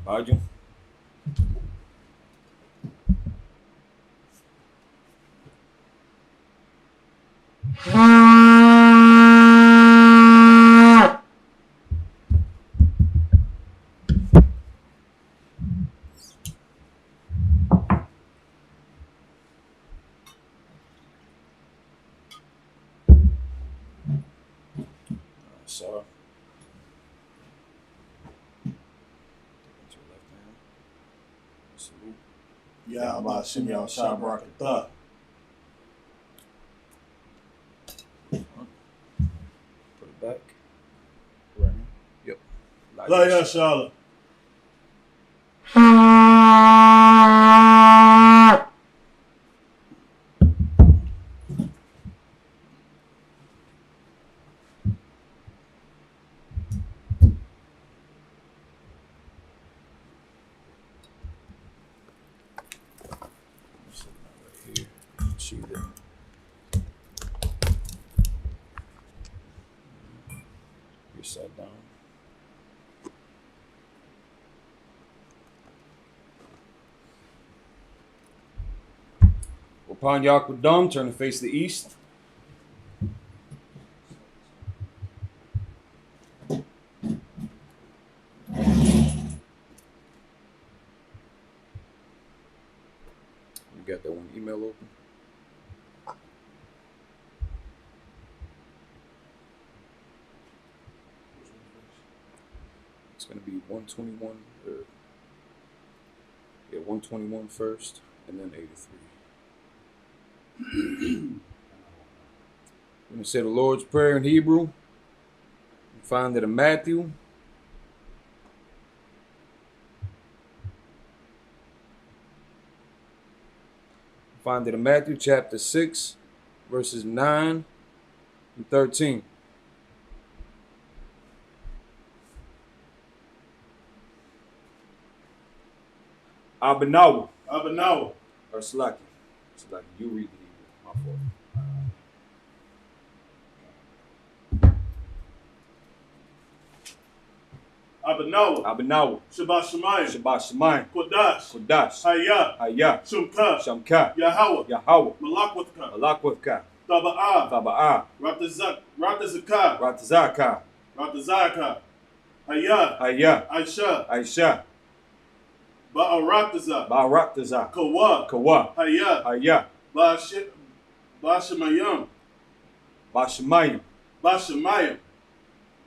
Rádio. Sorry. Salute. Yeah, about Shimmy on Shop Rocket Thug. Put it back. Right. Yep. Love ya, Charlotte. See that. You sat down. Upon Yakudam, turn to face the east. You got that one email open? It's going to be 121. Yeah, 121 first, and then 83. I'm going to say the Lord's Prayer in Hebrew. You find it in Matthew. Find it in Matthew chapter 6, verses 9 and 13. Abinawa. Abinawa. Or Slaki. Slaki, you read the Hebrew. My fault. Abinawa. Abinawa. Shabbat Shemayim. Shabbat Shemayim. Kodash. Kodash. Hayah. Hayah. Shumka. Shamka. Yahweh. Yahweh. Malakwithka. Malakwithka. Taba'ah. Taba'ah. Ratazaka. Ratazaka. Ratazaka. Hayah. Hayah. Aisha. Aisha. Ba'arataza. Ba'arataza. Kawa. Kawa. Hayah. Hayah. Bashamayim. Bashamayim. Bashamayim.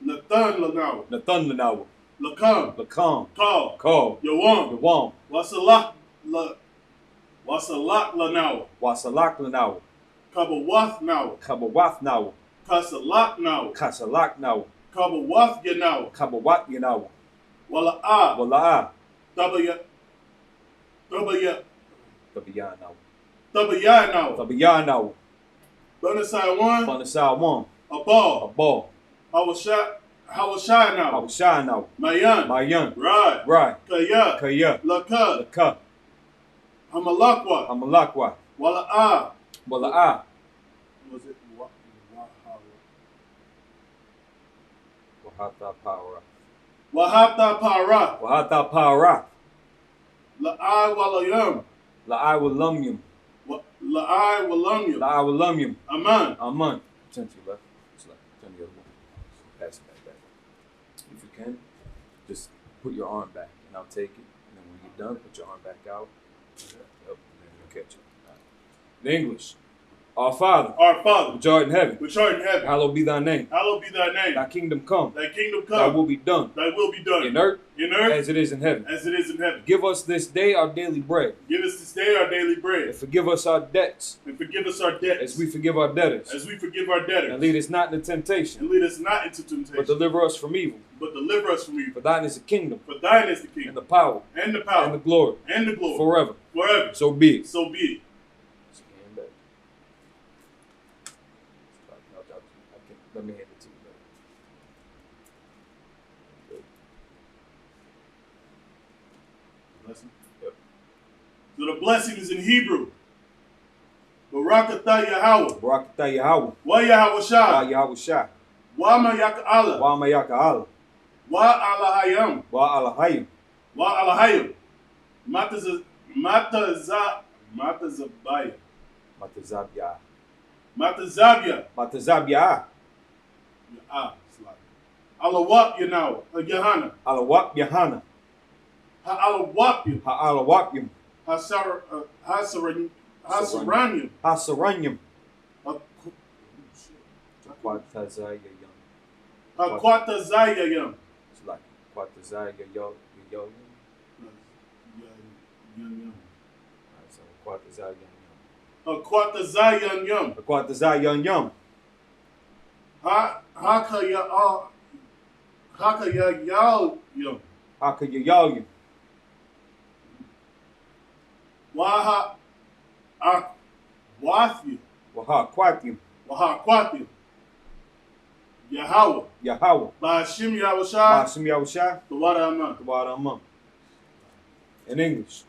Nathan Lanawa. Nathan Lanawa. Lakam. Lakam. Call. Call. Yawam. Yawam. Wasalak Lanawa. Wasalak Lanawa. Kabawath Nawa. Kabawath Nawa. Kasalak Nawa. Kasalak Nawa. Kabawath Yanawa. Kabawat Yanawa. Wala'ah. Wala'ah. Tabaya Tabiyanawa. Nawa. Tabiyanawa. Banasai one. Banasai one. A ball. A ball. Hawashai Nawa. Hawashai Nawa. Mayan. Mayan. Right. Right. Kaya. Kaya. Laka. Laka. Hamalakwa. Hamalakwa. Wala'ah. Wala'ah. Was it Wahata Para. Wahata Para. Wahata Para. La'ai Walayum. La'ai Walamyum. La'ai Walamyum. La'ai Walamyum. Aman. Aman. Turn to your left. Turn the other one. Pass it back. If you can, just put your arm back, and I'll take it. And then when you're done, put your arm back out. Yep. And then you'll catch it. Right. In English. Our Father, which art in heaven, hallowed be thy name. Hallowed be thy name. Thy kingdom come. Thy kingdom come. Thy will be done. Thy will be done. In earth, as it is in heaven. As it is in heaven. Give us this day our daily bread. Give us this day our daily bread. And forgive us our debts. And forgive us our debts. As we forgive our debtors. As we forgive our debtors. And lead us not into temptation. And lead us not into temptation. But deliver us from evil. But deliver us from evil. For thine is the kingdom. For thine is the kingdom. And the power. And the power. And the glory. And the glory. Forever. Forever. So be it. So be it. Let me hand it to you. Blessing? Yep. So the blessing is in Hebrew. Barakatah Yahweh. Barakatah Yahweh. Wa Yahweh Shah. Wa Yahweh Shah. Wa Mayaka Allah. Wa Mayaka Allah. Wa Alahayam. Wa Alahayam. Wa Alahayim. Matazabaya. Matazabya. Matazabya. Matazabya. Alawap Yanawa. Yahana. Alawap Yahana. Alawapim. Alawapim. Hasaranyim. Hasaranyim. Quatazayayam. Quatazayayam. It's like Quatazayayam. So Quatazayayam. Quatazayayam. Quatazayayam. Hakayayam. Hakayayam. Waha Wathyu. Waha Quatim. Waha Quathyu. Yahweh. Yahweh. Ba'ashim Yahushua. Ba'ashim Yahushua. The water Aman. The water Aman. In English.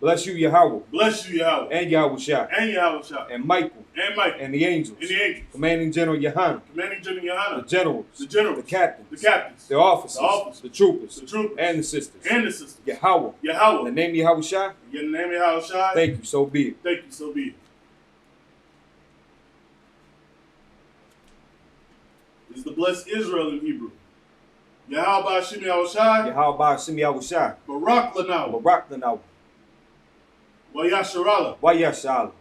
Bless you, Yahweh. Bless you, Yahweh. And Yahushua. And Yahushua. And Michael. And Michael. And the angels. And the angels. Commanding General Yohanan. Commanding General Yohanan. The generals. The generals. The captains. The captains. The officers. The officers. The troopers. The troopers. And the sisters. And the sisters. Yahweh. Yahweh. In the name of Yahushua. In the name of Yahushua. Thank you, so be it. Thank you, so be it. This is the blessed Israel in Hebrew. Yahweh Ba'ashim Yahushua. Yahweh Ba'ashim Yahushua. Barak Lanaw. Barak Lanaw. Wayasharala. Wayashala.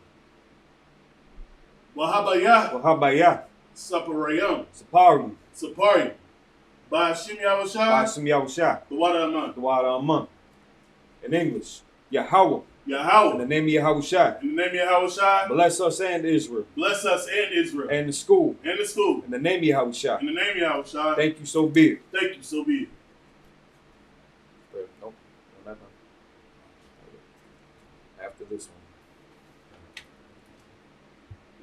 Wahabayah. Wahabayah. Saparayam. Sapari. Sapari. Ba'ashim Yahushua. Ba'ashim Yahushua. The water Aman. The water Aman. In English. Yahweh. Yahweh. In the name of Yahushua. In the name of Yahushua. Bless us and Israel. Bless us and Israel. And the school. And the school. In the name of Yahushua. In the name of Yahushua. Thank you, so be it. Thank you, so be it. Nope. After this one.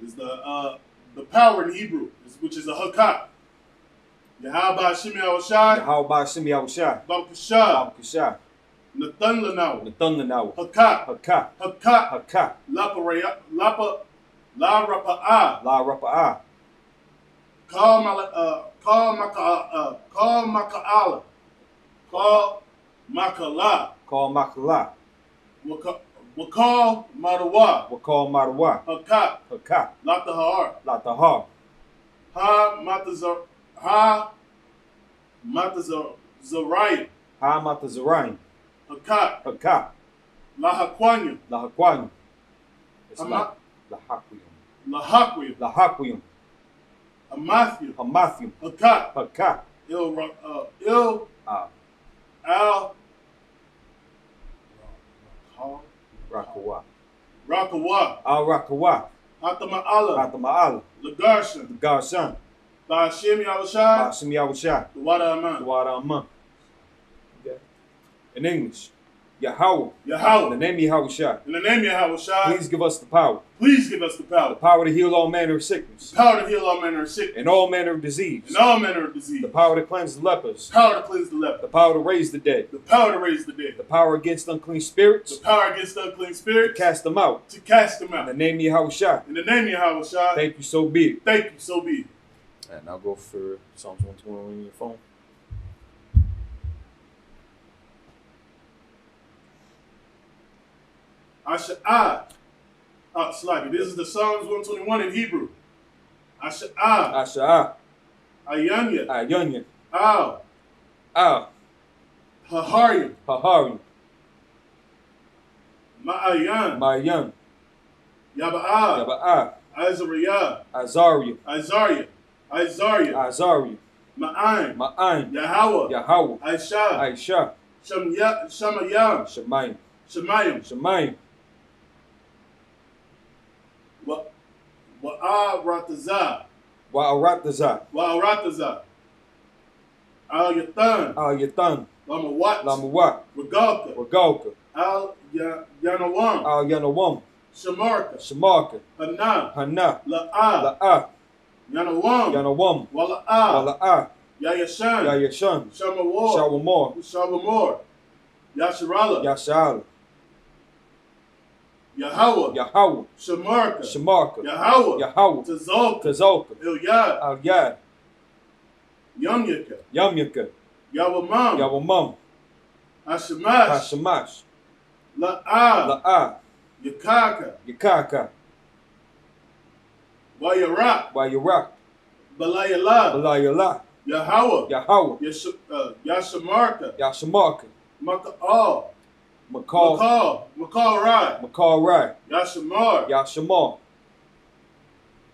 Is the power in Hebrew, which is a hakat. Yahweh Ba'ashim Yahushua. Yahweh Ba'ashim Yahushua. Bamkashah. Bamkashah. Nathan Lanaw. Nathan Lanaw. Hakat. Hakat. Hakat. Hakat. La Rapa'ah. La Rapa'ah. Call Maka'ala. Call Makala. Call Makala. Wakal Marawa. Wakal Marawa. Hakat. Hakat. Latahar. Latahar. Ha Matazarayim. Ha Matazarayim. Hakat. Hakat. Lahaquanyim. Lahaquanyim. It's like Lahaquiyum. Lahaquiyum. Lahaquiyum. Hamathium. Hamathium. Hakat. Hakat. Rakawa. Rakawa. Al Rakawa. Hatama'ala. Hatama'ala. Lagarshan. Garshan. Ba'ashim Yahushua. Ba'ashim Yahushua. The water Aman. The water Aman. In English. Yahweh. Yahweh. In the name of Yahushua. In the name of Yahushua. Please give us the power. Please give us the power. The power to heal all manner of sickness. The power to heal all manner of sickness. And all manner of disease. And all manner of disease. The power to cleanse the lepers. The power to cleanse the leper. The power to raise the dead. The power to raise the dead. The power against unclean spirits. The power against unclean spirits. To cast them out. To cast them out. In the name of Yahushua. In the name of Yahushua. Thank you, so be it. Thank you, so be it. And I'll go for Psalms 121 on your phone. This is the Psalms 121 in Hebrew. Asha'ah. Ayanya. Ayanya. Al. Haharyim. Haharyim. Ma'ayan. Ma'ayan. Yaba'ah. Yaba'ah. Azariah. Azariah. Isaiah. Azariah. Ma'ayin. Ma'ayin. Yahweh. Yahweh. Aisha. Aisha. Shamayam. Shemayim. Shemayim. Shemayim. Wa'aratazah. Wa'aratazah. Wa'aratazah. Al-Yatan. Al-Yatan. Lamawat. Lamawat. Regalka. Regalka. Al-Yanawam. Al-Yanawam. Shamarka. Shamarka. Hana. Hana. La'ah. La'ah. Yanawam. Yanawam. Wala'ah. Wala'ah. Yayashan. Yayashan. Shamawar. Shawamor. Shamamor. Yasharala. Yasha'ala. Yahweh. Yahweh. Shamarka. Shamarka. Yahweh. Yahweh. Tazolka. Tazolka. Ilyad. Al-Yad. Yamyaka. Yamyaka. Yawamam. Yawamam. Ashamash. Hashamash. La'a. La'a. Yakaka. Yakaka. Wayarak. Wayarak. Balayala. Balayala. Yahweh. Yahweh. Yashamarka. Yashamarka. Maka'al. Makal. Makal Rai. Makal Rai. Yashamar. Yashamar.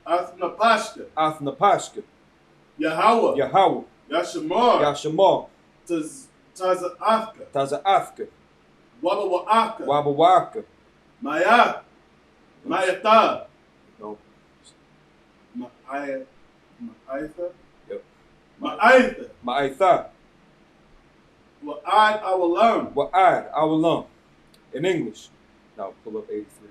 Athnapashka. Athnapashka. Yahweh. Yahweh. Yashamar. Yashamar. Taza'afka. Taza'afka. Wabawa'aka. Wabawaka. Maya. Mayata. No. Ma'ayatha. Yep. Ma'ayatha. Ma'aytha. Wa'ad awalam. Wa'ad awalam. In English. Now pull up 83.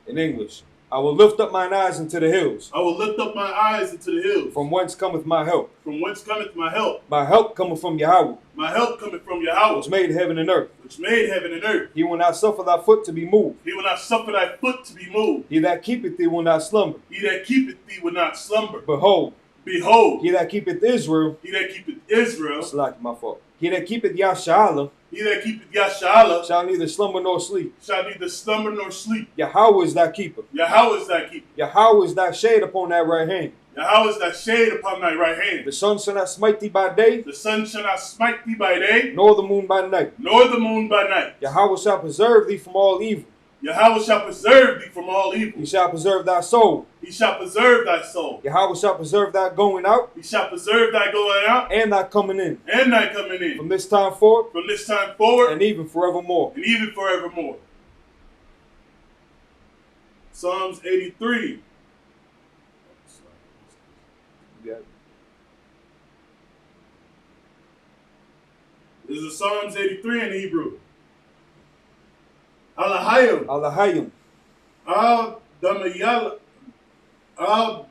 In English. I will lift up mine eyes into the hills. I will lift up my eyes into the hills. From whence cometh my help? From whence cometh my help? My help cometh from Yahweh. My help cometh from Yahweh. Which made heaven and earth. Which made heaven and earth. He will not suffer thy foot to be moved. He will not suffer thy foot to be moved. He that keepeth thee will not slumber. He that keepeth thee will not slumber. Behold. Behold. He that keepeth Israel. He that keepeth Israel. It's like my fault. He that keepeth Yashala. He that keepeth Yashala. Shall neither slumber nor sleep. Shall neither slumber nor sleep. Yahweh is thy keeper. Yahweh is thy keeper. Yahweh is thy shade upon thy right hand. Yahweh is thy shade upon thy right hand. The sun shall not smite thee by day. The sun shall not smite thee by day. Nor the moon by night. Nor the moon by night. Yahweh shall preserve thee from all evil. Yahweh shall preserve thee from all evil. He shall preserve thy soul. He shall preserve thy soul. Yahweh shall preserve thy going out. He shall preserve thy going out. And thy coming in. And thy coming in. From this time forward. From this time forward. And even forevermore. And even forevermore. Psalms 83. Yeah. This is Psalms 83 in Hebrew. Alahayim. Alahayim. Al damayal. Al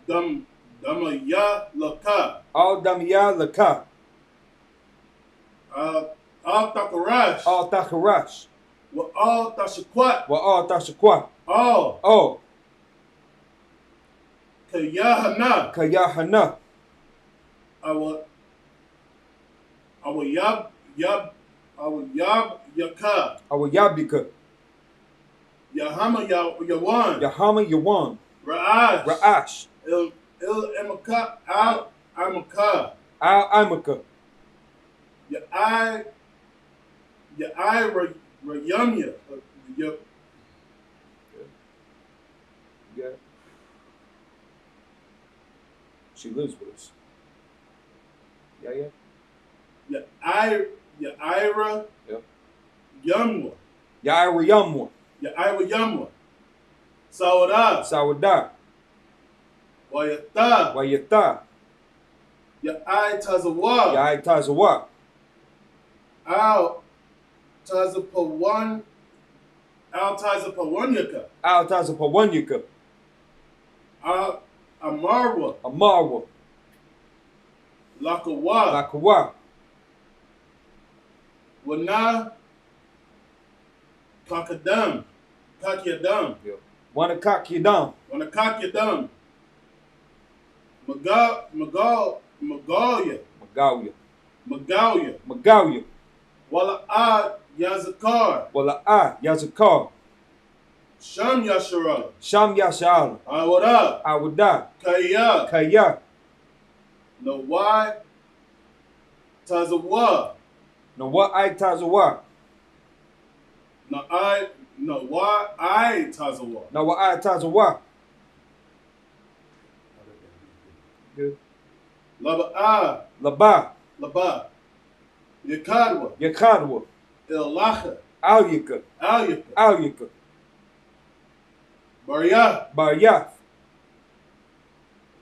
damayalaka. Al damayalaka. Al takarash. Al takarash. Wa al tashakwat. Wa al tashakwat. Al. Kayahana. Kayahana. Our yab yaka. Our yabika. Yahama yawan. Yahama yawan. Ra'ash. Ra'ash. Il emaka al amaka. Al amaka. Ya'ai rayamya. Yeah. She lives with us. Yeah. Ya'ira. Yep. Yamwa. Ya'ira yamwa. Ya'ira yamwa. Sawada. Sawada. Wayata. Wayata. Ya'ai tazawa. Ya'ai tazawa. Al tazapawan. Al tazapawanyaka. Al tazapawanyaka. Al amarwa. Amarwa. Lakawa. Lakawa. Wana kakadam. Kakyadam. Wanna cock you down. Wana kakyadam. Magalya. Magalia. Wala yazakar. Wala yazakar. Sham yashara. Sham yashara. Awada. Awada. Kaya. Kaya. Nawai tazawa. Nawai tazawa. Nawai tazawa. Nawai tazawa. Good. Laba. Laba. Yakadwa. Yakadwa. Ilacha. Alyaka. Alyaka. Barya.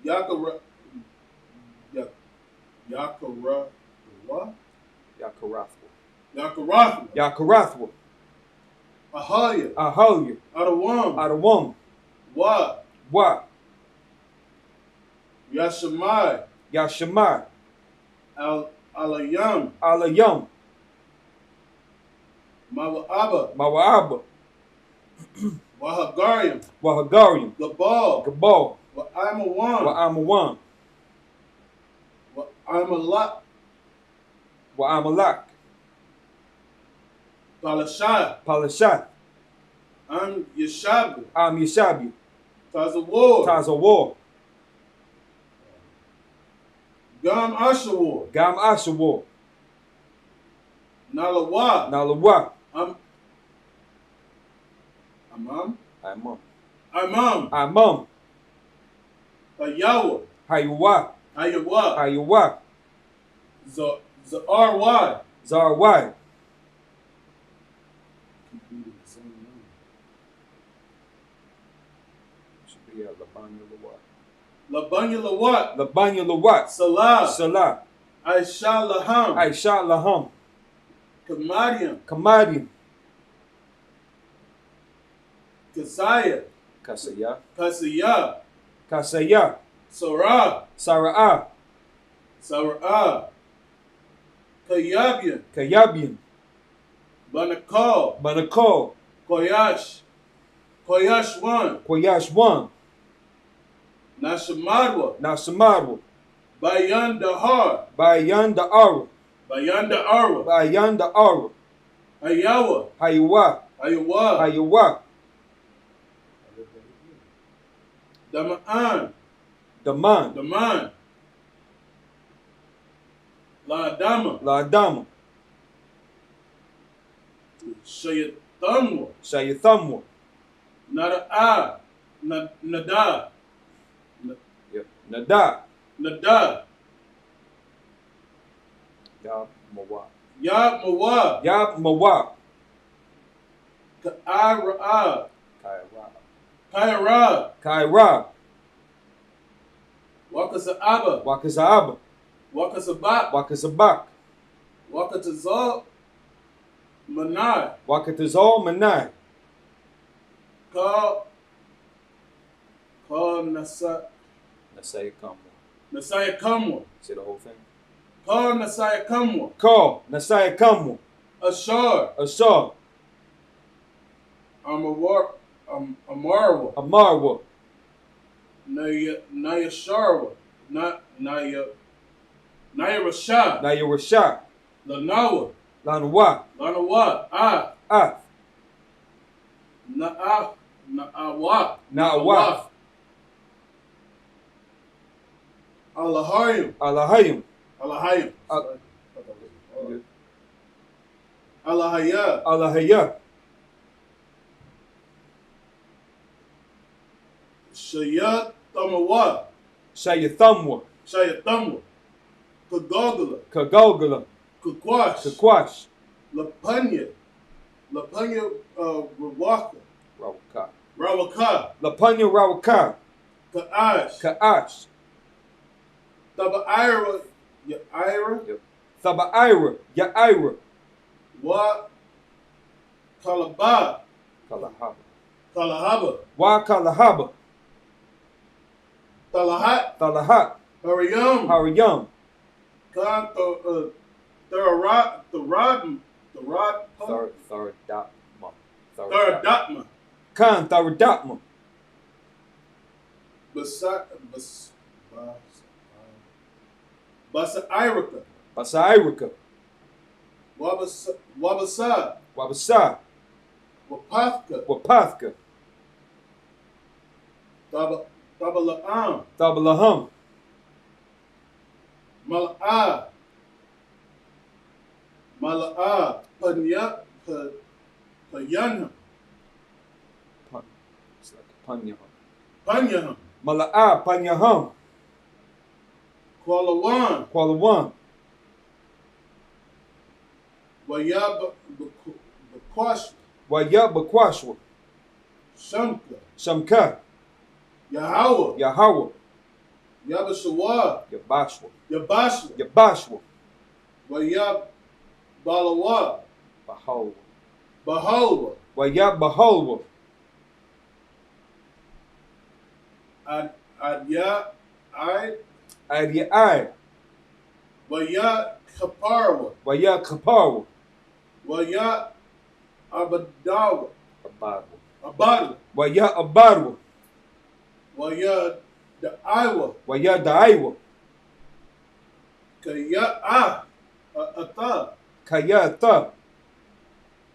Yakara. Yakarathwa. Ahalya. Adawam. Wa. Yashamai. Alayam. Mawa'aba. Wahagariam. Gabal. Wa'amawan. Wa'amalak. Palasha. Palasha. I'm Yeshabu. Am Yeshabu. Tazawar. Tazawar. Gam Ashawar. Gam Ashawar. Nalawa. Nalawa. Amam. Imam. Imam. Imam. Hayawa. Hayawa. Hayawa. Hayawa. Zarwai. Zarwai. Should be Labanya Lawat. Labanya Lawat. Labanya Lawat. Salah. Salah. Aisha Laham. Aisha Laham. Kamadian. Kamadian. Kasaya. Kasaya. Kasaya. Kasaya. Sarah. Sarah. Sarah. Kayabian. Kayabian. Banakal. Banakal. Koyash. Koyash 1. Koyash 1. Nashamadwa. Nashamadwa. Bayan Dahar. Bayan Da'ara. Bayan Da'ara. Bayan Da'ara. Hayawa. Hayawa. Hayawa. Hayawa. Damaan. Daman. Daman. La Dama. La Dama. Shayatamwa. Shayathamwa. Nada. Nada. Yep. Nada. Nada. Yab Mawab. Yab Mawab. Yab Mawab. Ka'ara. Kaira. Kaira. Kaira. Wakasa'aba. Wakasa'aba. Wakasabak. Wakasabak. Wakatazal. Manai. Wakatazal Manai. Ka Nasa. Nasaya Kamwa. Nasaya Kamwa. Say the whole thing. Ka Nasaya Kamwa. Call Nasaya Kamwa. Ashar. Ashar. Amarwa. Amarwa. Naya Sharwa. Naya Rashad. Naya Rashad. Lanawa. Lanawa. Lanawa. Ah. Na'awa. Na'awa. Allahayim. Allahayim. Allahayim. Allahaya. Allahaya. Shayatamawa. Shayathamwa. Shayatamwa. Kagogala. Kagogala. Kakwash. Kakwash. Lapanya. Lapanya Rawaka. Rawaka. Rawaka. Lapanya Rawaka. Ka'ash. Ka'ash. Taba'ira. Ya'ira. Thaba'ira. Ya'ira. Wa Kalaba. Kalahaba. Kalahaba. Wa Kalahaba. Talahat. Talahat. Hariyam. Hariyam. Khan Tharadapma. Khan Tharadapma. Basairika. Basairika. Wabasa. Wabasa. Wapathka. Wapathka. Tabala'am. Tabalaham. Mala'a. Mala'a. Panyanham. It's like Panyaham. Panyaham. Mala'a Panyaham. Kualawan. Kualawan. Wayab Bakwashwa. Wayab Bakwashwa. Shamka. Shamka. Yahawa. Yahawa. Yabashawa. Yabashwa. Yabashwa. Yabashwa. Wayab Balawa. Bahalwa. Bahalwa. Wayab Bahalwa. Adyai. Waya Kaparwa. Waya Kaparwa. Waya Abadawa. Abadwa. Abadwa. Waya Abadwa. Waya Da'aiwa. Waya Da'aiwa. Kaya Ata. Kayata.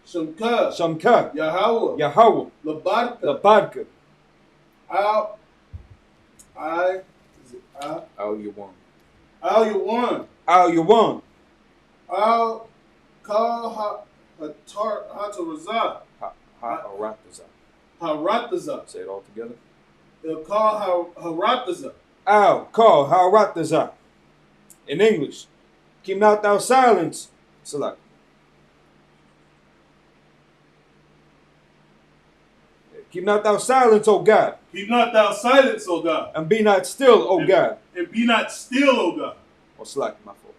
Shamka. Shamka. Yahweh. Yahweh. Labarka. Labarka. Al Al-Yawan. Yawan. Al-Yawan. Al Kal Hatarazah. Ha'arataza. Haratazah. Say it all together. El Kal Haratazah. Al-Kal Haratazah. In English, keep not thou silence. Select. Keep not thou silence, O God, Keep not thou silence, O God. and be not still, O God. And be not still, O God. Or select, my fault.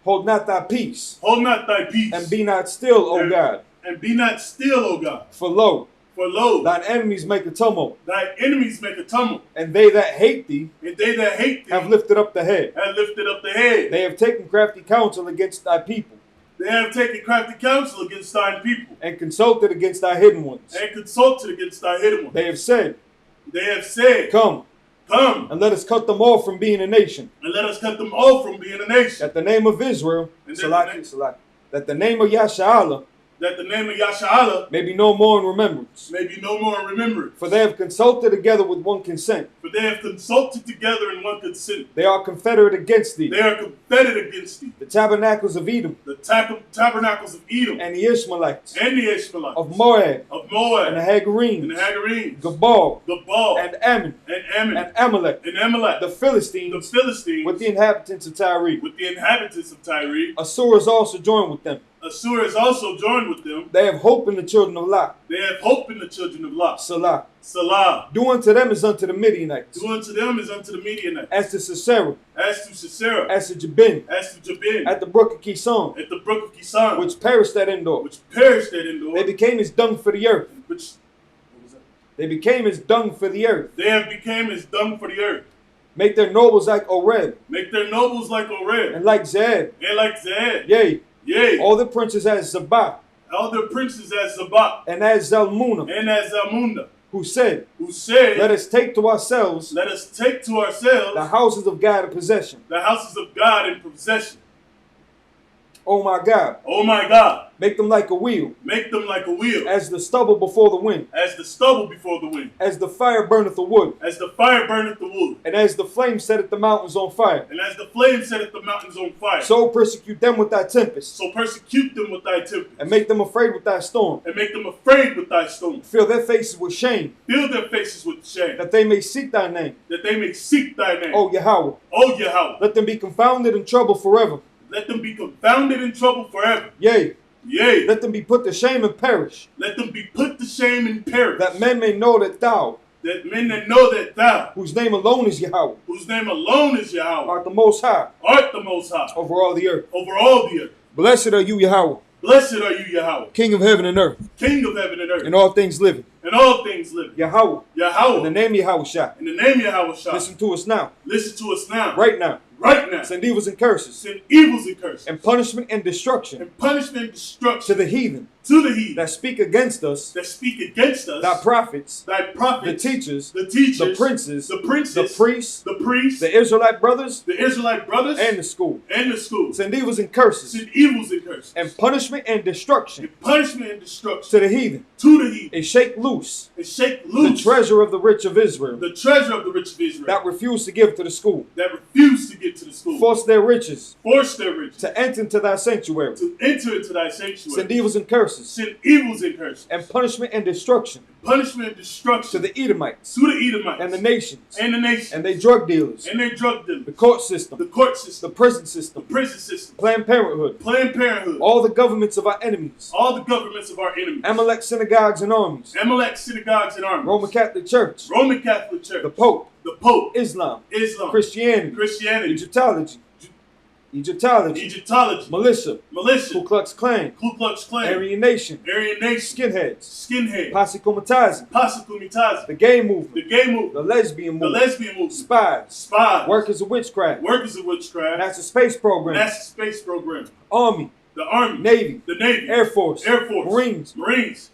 Hold not thy peace, Hold not thy peace. and be not still, O God. And be not still, O God. For lo, For lo, thine enemies make a tumult, thy enemies make a tumult. and they that hate thee And they that hate thee have lifted up the head. have lifted up the head. They have taken crafty counsel against thy people, They have taken crafty counsel against thine people. and consulted against thy hidden ones. And consulted against thy hidden ones. They have said, They have said, come, come, and let us cut them off from being a nation. and let us cut them off from being a nation. That the name of Israel, And that the name of Yasha'Allah That the name of Yasha'Allah may be no more in remembrance. may be no more in remembrance. For they have consulted together with one consent. For they have consulted together in one consent. They are confederate against thee. They are confederate against thee. The tabernacles of Edom, The tabernacles of Edom, and the Ishmaelites, and the Ishmaelites, of Moab, of Moab, and the and Hagarenes, the Hagarenes, Gabal, Gabal, and Ammon, and Ammon, and Amalek, and Amalek, the the Philistines, Philistines, with the inhabitants of Tyre. with the inhabitants of Tyre. Assur is also joined with them. Assur is also joined with them. They have hope in the children of Lot. They have hope in the children of Lot. Salah. Salah. Do unto them as unto the Midianites, Do unto them as unto the Midianites. as to Sisera, As to Sisera. as to Jabin, As to Jabin. at the brook of Kison, At the brook of Kison. which perished at Endor. Which perished at Endor. They became as dung for the earth. Which, what was that? They became as dung for the earth. They have became as dung for the earth. Make their nobles like Oreb, Make their nobles like Oreb. and like Zeb. And like Zed. Yea, Yea. all the princes as Zabah, All their princes as Zabak. and as Zalmunna, And as Zalmunda. who said, Who said, let us take to ourselves let us take to ourselves the houses of God in possession. the houses of God in possession. Oh my God, Oh my God. make them like a wheel, Make them like a wheel. as the stubble before the wind, As the stubble before the wind. as the fire burneth the wood, As the fire burneth the wood. and as the flame setteth the mountains on fire. And as the flame setteth the mountains on fire. So persecute them with thy tempest, So persecute them with thy tempest. and make them afraid with thy storm. And make them afraid with thy stone. Fill their faces with shame, Fill their faces with shame. that they may seek thy name. That they may seek thy name. O Yahweh, O Yahweh. let them be confounded in trouble forever. Let them be confounded in trouble forever. Yea, Yea. let them be put to shame and perish, Let them be put to shame and perish. that men may know that thou, That men that know that thou, whose name alone is Yahweh, whose name alone is Yahweh, art the Most High art the Most High over all the earth. over all the earth. Blessed are you, Yahweh, Blessed are you, Yahweh, King of heaven and earth, King of heaven and earth, and all things living. and all things living. Yahweh, in the Yahweh, name Yahweh Shah. in the name Yahweh Shah. Listen to us now, Listen to us now. right now. Right now. Send evils and curses, Send evils and curses. and punishment and destruction And punishment and to destruction the heathen to the heathen that speak against us, that speak against us. thy prophets, Thy the prophets. teachers, The teachers. the princes, The princes. the priests, The priests. the Israelite brothers, The Israelite brothers. and the school. And the schools. Send evils and curses, Send evils and curses. and punishment and destruction And punishment and destruction to the heathen, to the heathen. and shake loose And shake the loose treasure of the rich of Israel the treasure of the rich of Israel that refuse to give to the school. that refuse to get to the school. Force their riches Force their riches to enter into thy sanctuary. to enter into thy sanctuary. Send evils and curses, Send evils and curses. and punishment and destruction Punishment and to destruction the Edomites to the Edomites and the nations, and the nations and they drug dealers, and their drug dealers, the court system, the court the system, prison the system, prison system, Planned Parenthood, Planned Parenthood, all the governments of our enemies, all the governments of our enemies, Amalek synagogues and armies, Amalek synagogues and armies, Roman Catholic Church, Roman Catholic Church, the Pope, the Pope, Islam, Islam, Christianity, Christianity, Egyptology, Egyptology, militia, militia, Ku Klux Klan, Ku Klux Klan, Aryan Nation, Aryan Nation, skinheads, skinhead, Posse Comitazi, Posse Comitazi, the gay movement, the gay movement, the lesbian the movement, lesbian movement, spies, spies, workers of witchcraft, workers of witchcraft, NASA space program, NASA space program, Army, the Army, Navy, the Navy, Air Force, Air Force, Marines, Marines,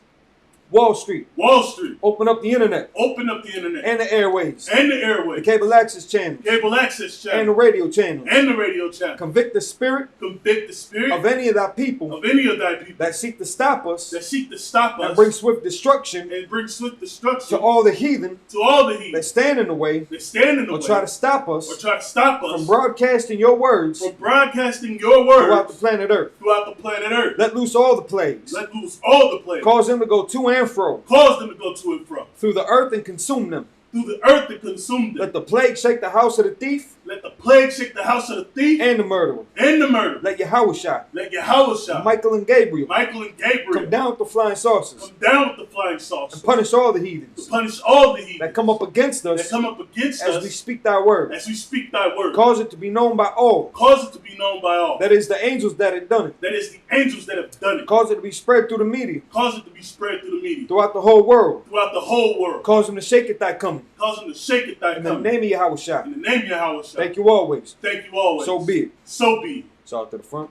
Wall Street. Wall Street. Open up the internet. Open up the internet. And the airways. And the airways. The cable access channels. Cable access channels. And the radio channels. And the radio channels. Convict the spirit. Convict the spirit. Of any of thy people. Of any of thy people. That seek to stop us. That seek to stop us. And bring swift destruction. And bring swift destruction. To all the heathen. To all the heathen. That stand in the way. That stand in the way. Or try to stop us. Or try to stop us. From broadcasting your words. From broadcasting your words. Throughout the planet Earth. Throughout the planet Earth. Let loose all the plagues. Let loose all the plagues. Cause them to go to and fro. Cause them to go to and fro. Through the earth and consume them. Through the earth and consume them. Let the plague shake the house of the thief. Let the plague shake the house of the thief. And the murderer. And the murderer. Let Yahweh Let Yahweh Michael and Gabriel. Come down with the flying saucers. Come down with the flying saucers. And punish all the heathens. To punish all the heathens. That come up against us. That come up against us. As we speak thy word. As we speak thy word. Cause it to be known by all. Cause it to be known by all. That is the angels that have done it. That is the angels that have done it. Cause it to be spread through the media. Cause it to be spread through the media. Throughout the whole world. Throughout the whole world. Cause them to shake it thy coming. Cause them to shake it thy coming. In the name of Yahweh. In the name of Yahweh. Thank you always. Thank you always. So be it. So be it. So out to the front.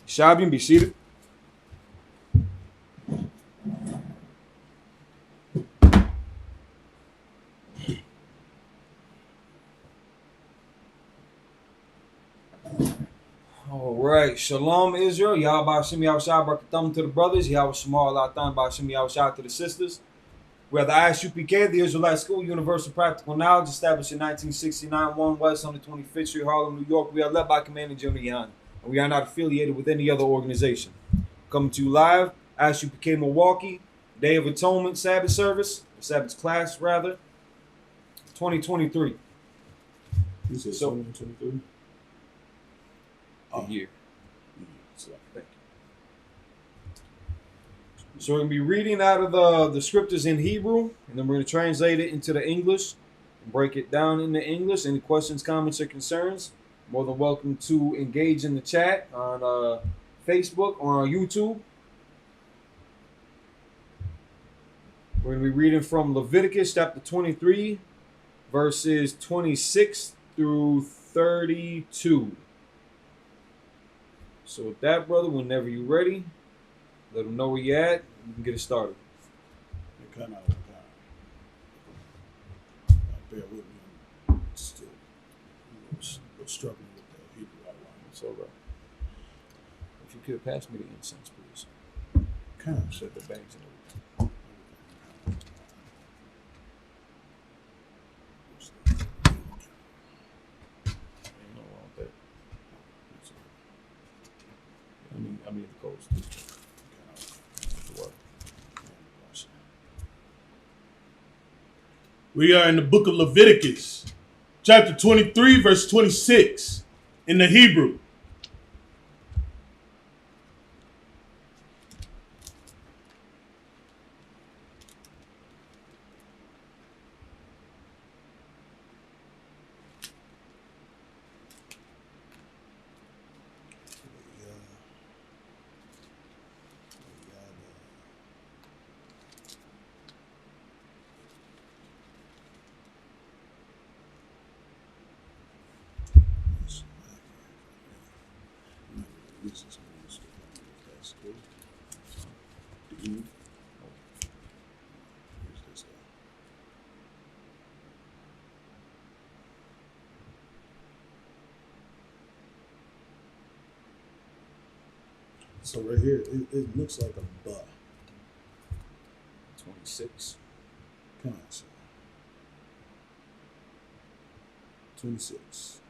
Shabin, be seated. All right, Shalom Israel, Yahweh Shem Yahushua Barakatah to the brothers, Yahweh Shemal Latan Ba'Shem Yahushua to the sisters. We are the ISUPK, the Israelite School, Universal Practical Knowledge, established in 1969, 1 West on the 25th Street, Harlem, New York. We are led by Commander Jimmy Yan, and we are not affiliated with any other organization. Coming to you live, ISUPK Milwaukee, Day of Atonement Sabbath service, Sabbath class rather, 2023. You said so, 2023? A year. So, thank you. So we're going to be reading out of the scriptures in Hebrew, and then we're going to translate it into the English and break it down into English. Any questions, comments, or concerns, more than welcome to engage in the chat on Facebook or on YouTube. We're going to be reading from Leviticus chapter 23, verses 26 through 32. So with that, brother, whenever you're ready, let them know where you're at. You can get it started. Kind of bear with me. I'm still struggling with the Hebrew outline. It's all right. If you could pass me the incense, please. Kind of set the bags in it. I mean the coast. We are in the book of Leviticus, chapter 23, verse 26, in the Hebrew. So right here, it looks like a buh. 26. Come on, sir. 26.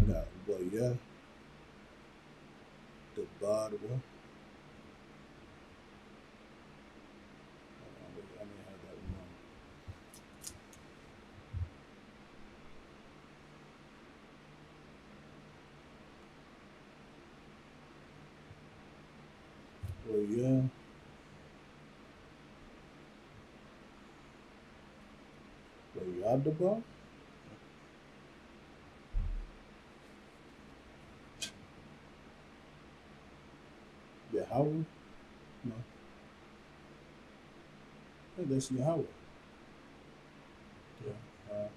I got what, yeah? The ba, the what? I may have that one wrong. Well, yeah. Well, Ladaba? Yahweh? No. Yeah, that's Yahweh. Yeah.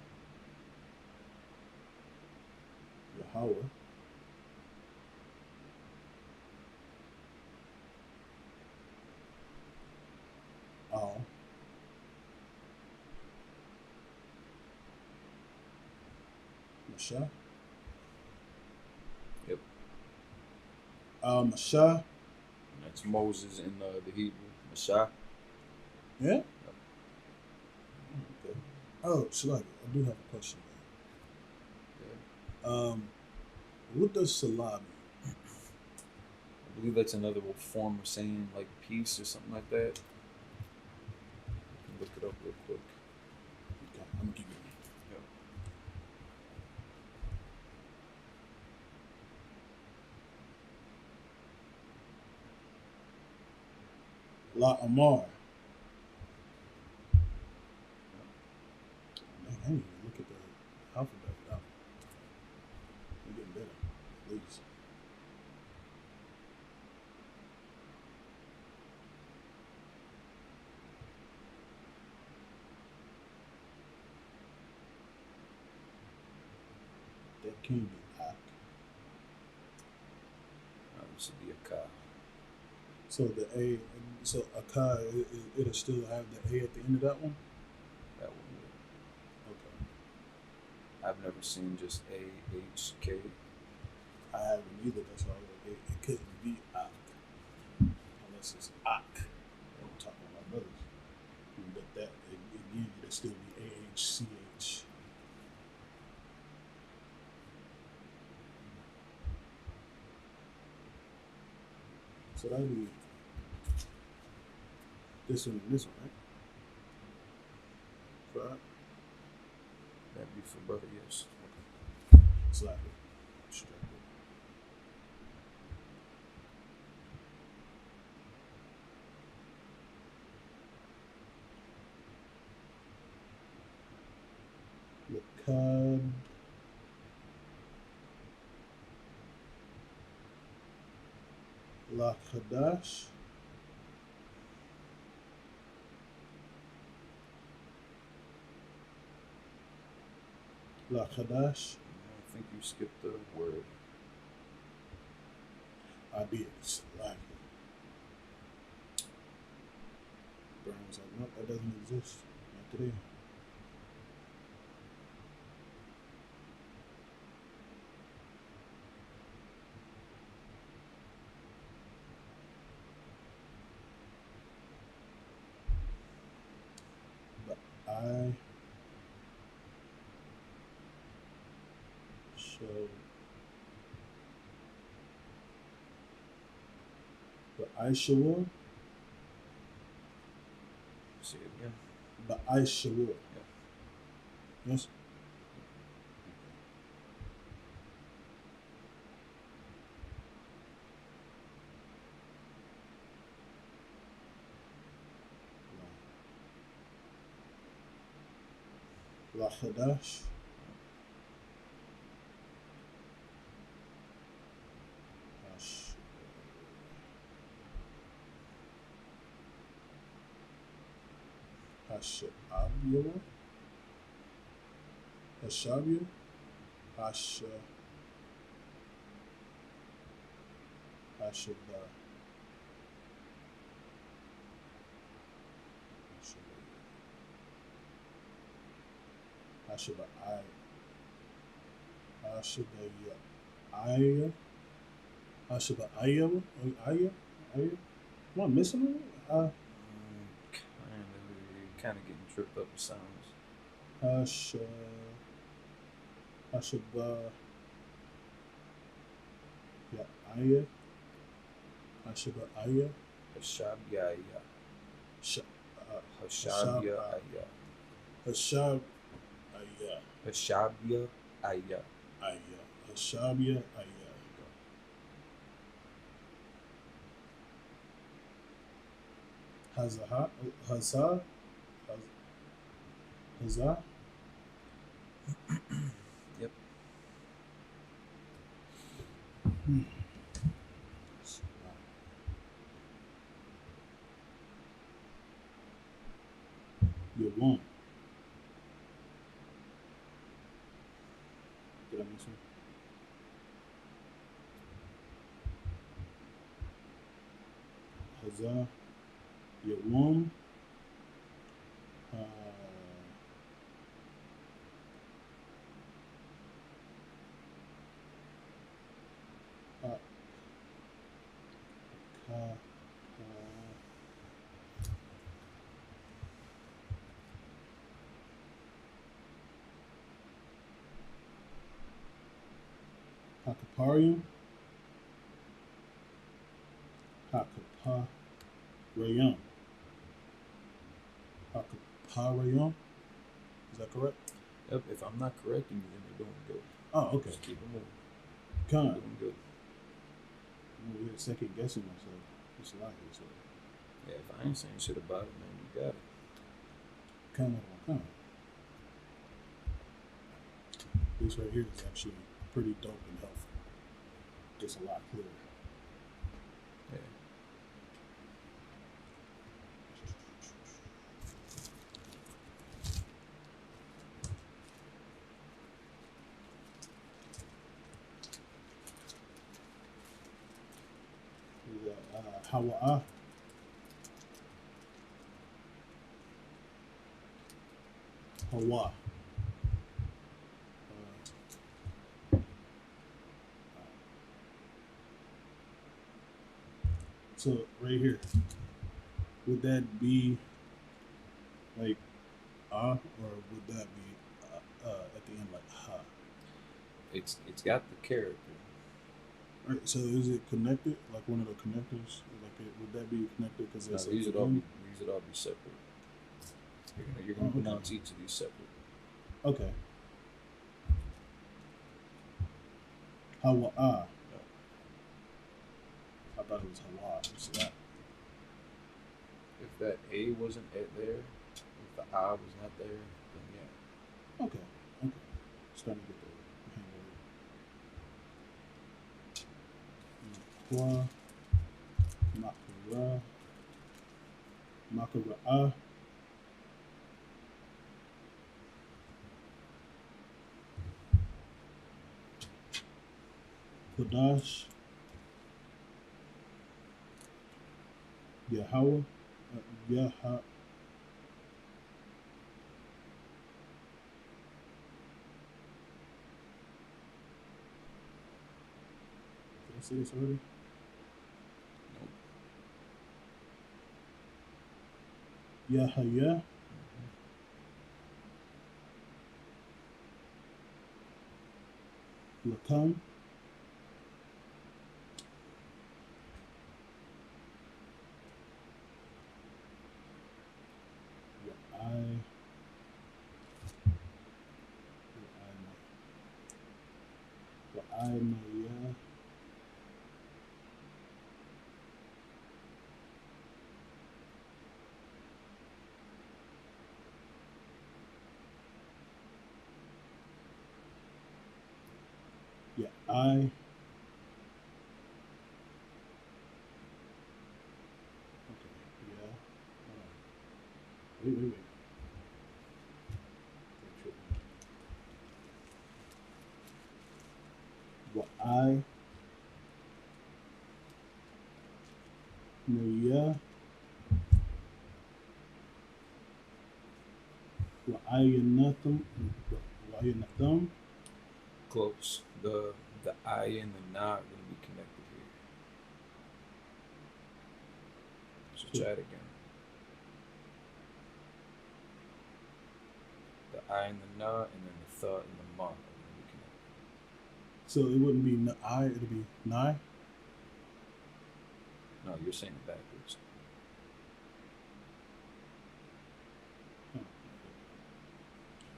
Yahweh. Masha. Yep. Masha. That's Moses in the Hebrew. Messiah. Yeah? Yep. Okay. Oh, Shalaki, I do have a question. Yeah. What does salam mean? I believe that's another form of saying like peace or something like that. You can look it up real quick. Okay, I'm gonna keep it. Yep. La Amar. Man, I didn't even look at the alphabet for that one. We're getting better, at least. That can be Ak. This would be a ka. So the A, so Akai, it'll still have the A at the end of that one? That one. Okay. I've never seen just AHK. I haven't either, that's why it couldn't be Ak. Unless it's Ak. I'm talking about my brothers. But that, again, it'll still be AHCH. So that'll be this one and this one, right? Right? That'd be for brother, yes. Slap it. Strap it. Lakad. La Khadash. La Khadash. I think you skipped the word. I did. Like Brown's like, nope, that doesn't exist. Not today. But I shall. But I shall. Say it again. But I shall. Yeah. Yes. La Khadash. Hashabiyah. Hashabiyah. Hashabah. Hashabah. Hashabah. Hashabah. Am I missing it? Kind of getting tripped up with sounds. Hashabah. Hashabah. Hashabiyah. Hashabiyah. Hashabiyah. Hashabiyah. Hashabiyah. Hazah. You won. Did I miss one? Huzzah. You won. Hakaparium. Hakaparayon. Hakaparayon. Is that correct? Yep. If I'm not correcting you, then you're doing good. Oh, okay. Just keep it moving. Con. You're doing good. I'm over here second guessing myself. It's a lot here, so. Yeah, if I ain't saying shit about it, man, you got it. Con. This right here is actually pretty dope and helpful. Just a lot clearer. Yeah. Hawa'a. Hawa. So right here, would that be like or would that be at the end like ha? It's got the character. Right. So is it connected? Like one of the connectors? Like would that be connected? Because No, these would all be separate. You're gonna pronounce each of these separate. Okay. Hawa'a. I thought it was Hawa. What's that? If that A wasn't there, if the I was not there, then yeah. Okay. Starting to get the hang of it. Makara'a. Kodash. Yahweh. Yaha. Did I say this already? Nope. Yahaya. Lakam. Okay, yeah. Wait. I know Wa'ayanatham. Close. The I and the na are going to be connected here. So try it again. The I and the na, and then the tha and the ma are going to be connected. So it wouldn't be I, it'd be nai? No, you're saying it backwards.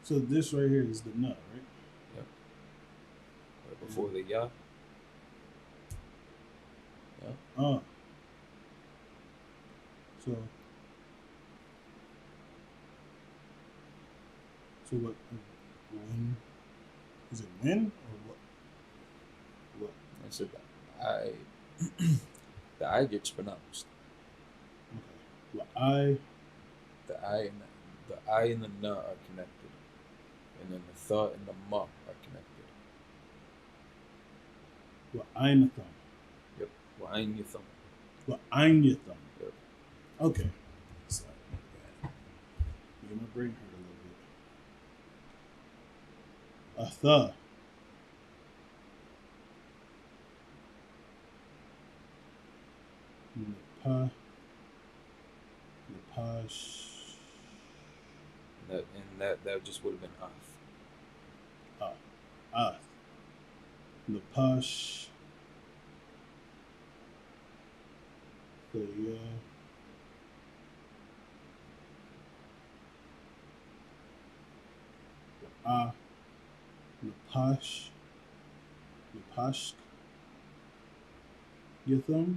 So this right here is the na, right? Yep. Right before the ya. Yeah. So what? When? Is it when or what? What? I said I. The I gets pronounced. Okay. The I. The I and the na are connected, and then the th and the ma are connected. The ein thumb. Yep. Well, ein your thumb. The ein thumb. Yep. Okay. Sorry, my bad. Yeah, my brain hurt a little bit. A th. Napash. That just would have been off. Napash. The Napash. Napashk. Yitham.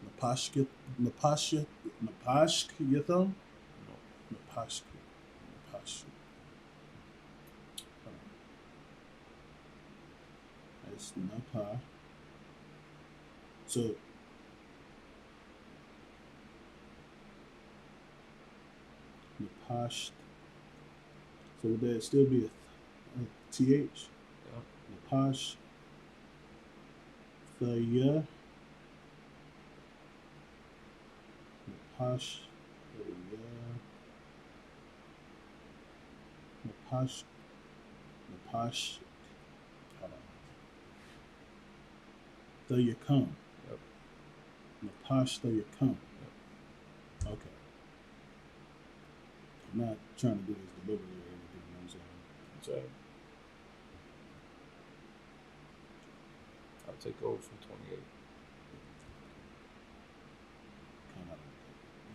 Napashk. Napashk. Napashk. Yitham. No. Napashk. Napashk. That's Napa. So Napash. So would that still be a TH? Yeah. Napash. Thaya. Napash. Napash. Napash. Hold on. Thaya come. Yep. Napash Thaya come. Yep. Okay. I'm not trying to do this deliberately or anything, you know what I'm saying? That's right. I'll take over from 28. Kind of.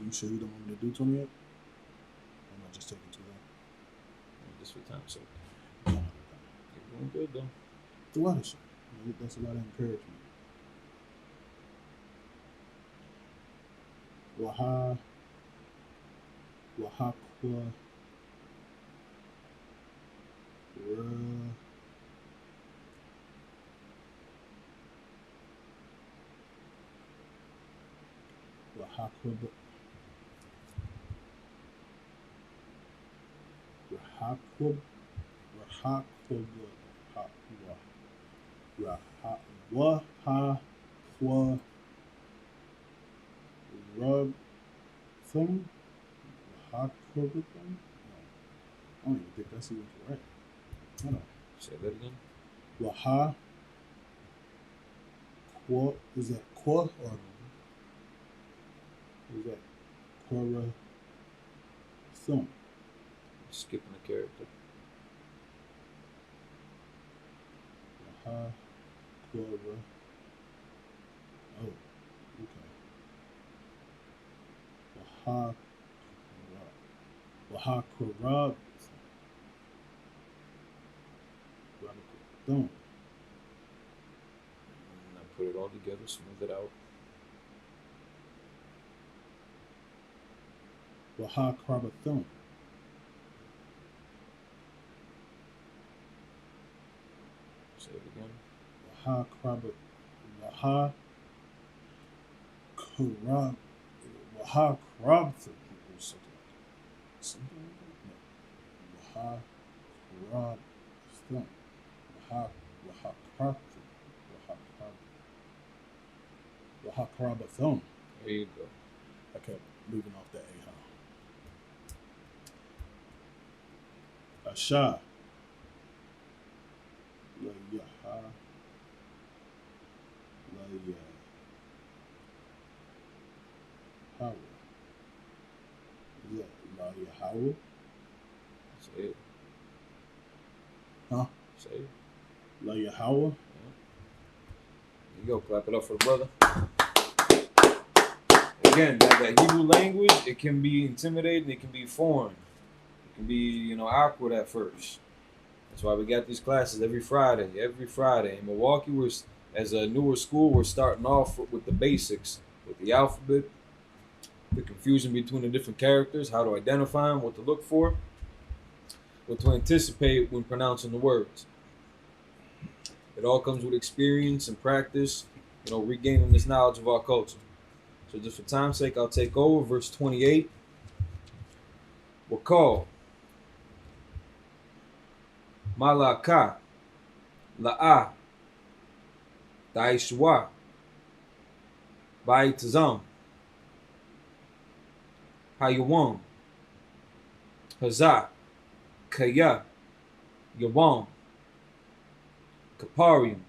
You sure you don't want me to do 28? Or am I just taking too long? Just for time's sake. Kind of. You're doing good though. The water shit. That's a lot of encouragement. Wahakwa. I don't even think that's even correct. Hold on. Say that again. Waha. Qua. Is that qua or is that quara thumb? Skipping the character. Waha. Quara. Oh. Okay. Waha. Waha Quara. Thumb. And I put it all together, smooth it out. Waha Kraba thumb. Say it again. Waha Kraba. Waha Krab. Waha Krab thumb. Something like that. No. Waha Krab thumb. Waha Krab. Waha Kraba thumb. There you go. I kept moving off that A, huh? Asha. La Yaha. La Yahawa. Is that La Yahawa? Say it. Huh? Say it. La Yahawa? There you go. Clap it up for the brother. Again, that Hebrew language, it can be intimidating. It can be foreign. It can be, awkward at first. That's why we got these classes every Friday. Every Friday. In Milwaukee, as a newer school, we're starting off with the basics, with the alphabet, the confusion between the different characters, how to identify them, what to look for, what to anticipate when pronouncing the words. It all comes with experience and practice, regaining this knowledge of our culture. So just for time's sake, I'll take over. Verse 28. Wakal, Malaka, La'a, Daishwa, Baitazam, Hayawam, Hazak, Kaya, Yawam, Kaparium.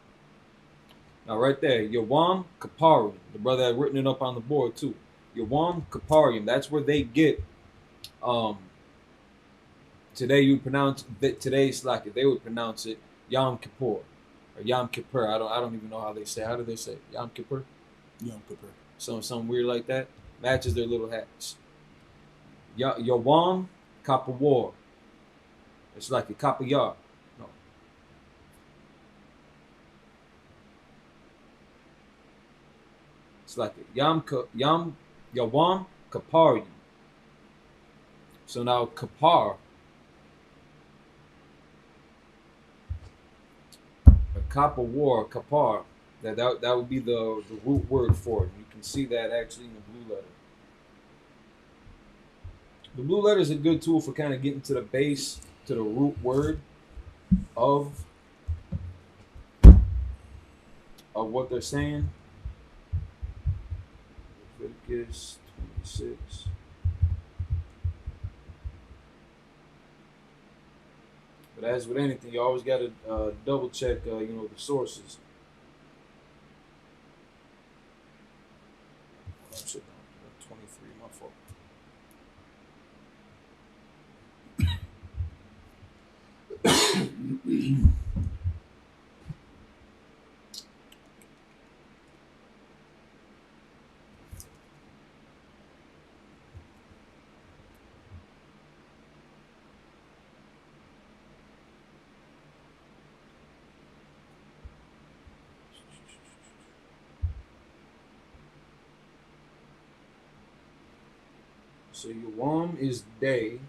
Now, right there, Yawam Kaparium. The brother had written it up on the board too. Yawam Kaparium. That's where they get. Today you would pronounce today's like they would pronounce it Yom Kippur or Yom Kippur. I don't even know how they say. How do they say it? Yom Kippur? Yom Kippur. Something weird like that. Matches their little hats. Yawam Kapawar. It's like a Kapayar. No. It's like a Yawam Kaparium. So now Kapar, a Kapawar, Kapar, that would be the root word for it. You can see that actually in the blue letter. The blue letter is a good tool for kind of getting to the base, to the root word of what they're saying. Leviticus 26. But as with anything, you always got to double check, the sources. Oh, shit, no, 23, my fault. So Yawam is day.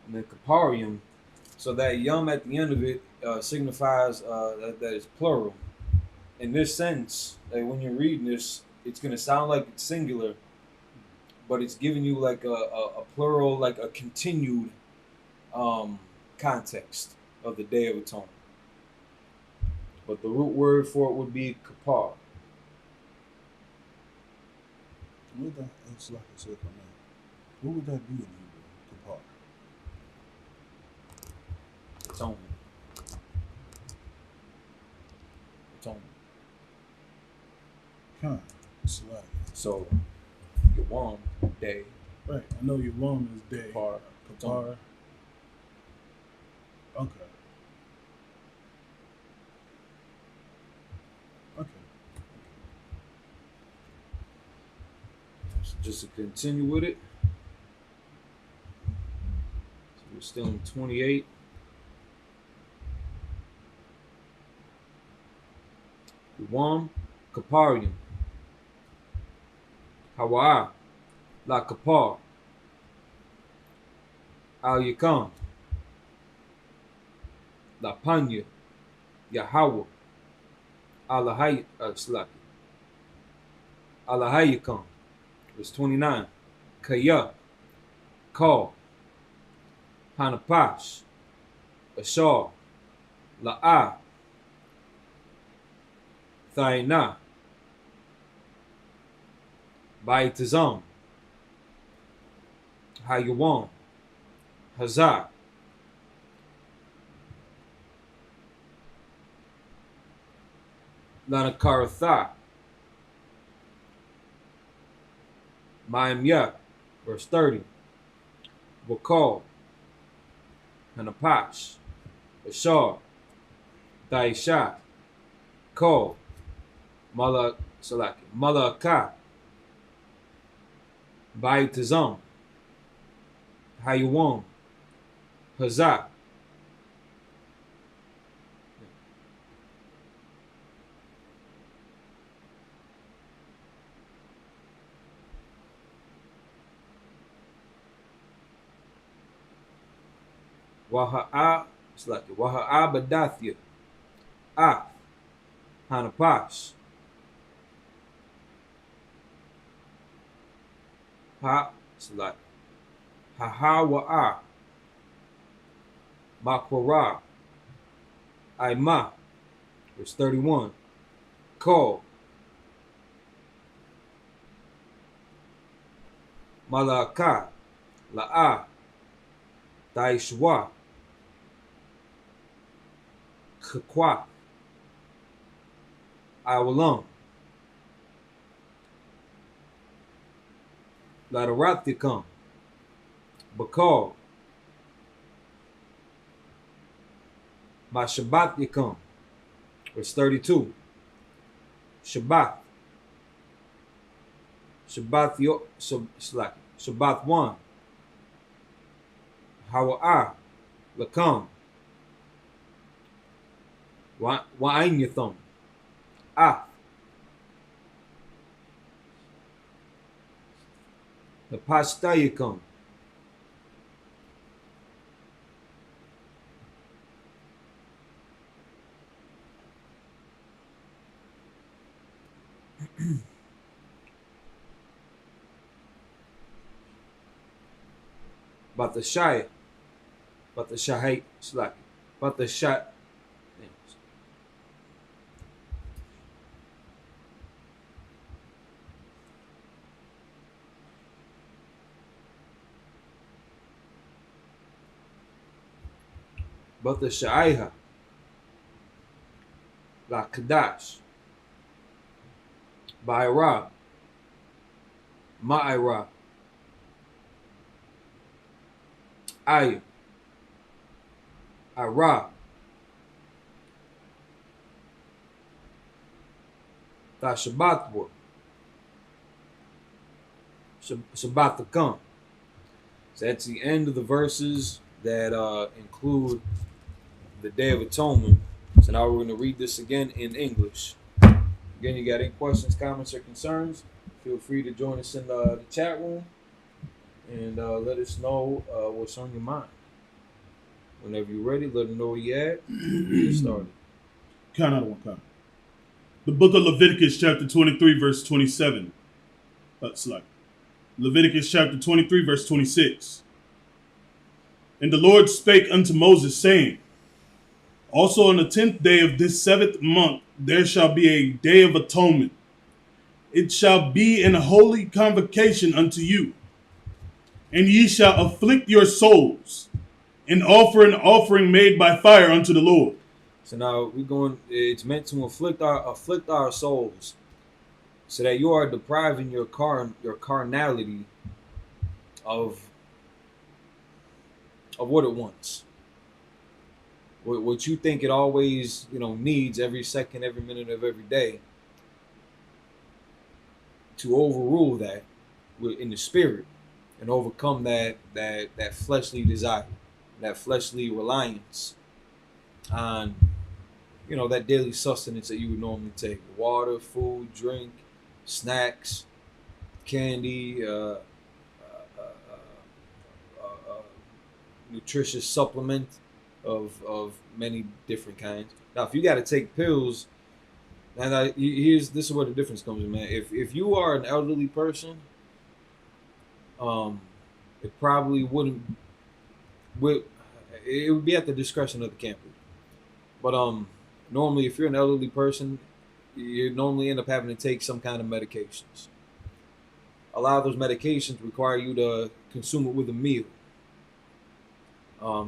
And then Kaparium, so that yum at the end of it signifies that it's plural. In this sense, that when you're reading this, it's going to sound like it's singular, but it's giving you like a plural, like a continued context of the Day of Atonement. But the root word for it would be kapar. What that? It's like I said for me. What would that be in Hebrew? Kapar. Atonement. Atonement. Huh. It's like. So, Yawam, day. Right. I know your mom is day. Kapar. Kapar. Okay. Okay. So just to continue with it. So we're still in 28. Yawam, Kaparium. Hawa, La Kapar. Al Yakam. La Panya. Yahweh. Alahayakam. Alahayakam. Verse 29. Kaya. Call. Hanapash. Ashar. La'a. Thaina. Baitazam. Hayawam. Hazak. Lanakaratha. Mayimya. Verse 30. Wakal. Hanapash. Ashar. Daisha. Kol. Malaka. Baitazam. Hayawam. Hazak. Waha'a, it's like Waha'a Badathya. Ah, Hanapas. Ha, it's like Hahawa'a. Makwara. Aima. Verse 31. Ko. Malaka. La'a. Daishwa. Kakwa. Awalam. Ladaratikam. Bakal. Mashabat Yakam. Verse 32. Shabbat. Shabbat 1. Hawa'a. Lakam. Wa'ain Yatham. Ah. The pasta Yakam. But the shy, but the shahite slack, but the shot. But the shaiha, la kadash, Ba'ira, Ma'ira, Ayu, Ara, Tashabatwa, Shabbatakam. So that's the end of the verses that include the Day of Atonement. So now we're going to read this again in English. Again, you got any questions, comments, or concerns, feel free to join us in the chat room and let us know what's on your mind. Whenever you're ready, let them know where you're at. Get started. Count out one count. The book of Leviticus, chapter 23, verse 27. Leviticus chapter 23, verse 26. And the Lord spake unto Moses, saying, also on the 10th day of this 7th month, there shall be a day of atonement. It shall be an holy convocation unto you. And ye shall afflict your souls, and offer an offering made by fire unto the Lord. So now we're going. It's meant to afflict our souls, so that you are depriving your carnality of what it wants. What you think it always, needs every second, every minute of every day, to overrule that in the spirit and overcome that fleshly desire, that fleshly reliance on, that daily sustenance that you would normally take: water, food, drink, snacks, candy, nutritious supplement of many different kinds. Now, if you got to take pills, and this is where the difference comes in, man. If you are an elderly person, it probably wouldn't. It would be at the discretion of the camper. But normally, if you're an elderly person, you normally end up having to take some kind of medications. A lot of those medications require you to consume it with a meal.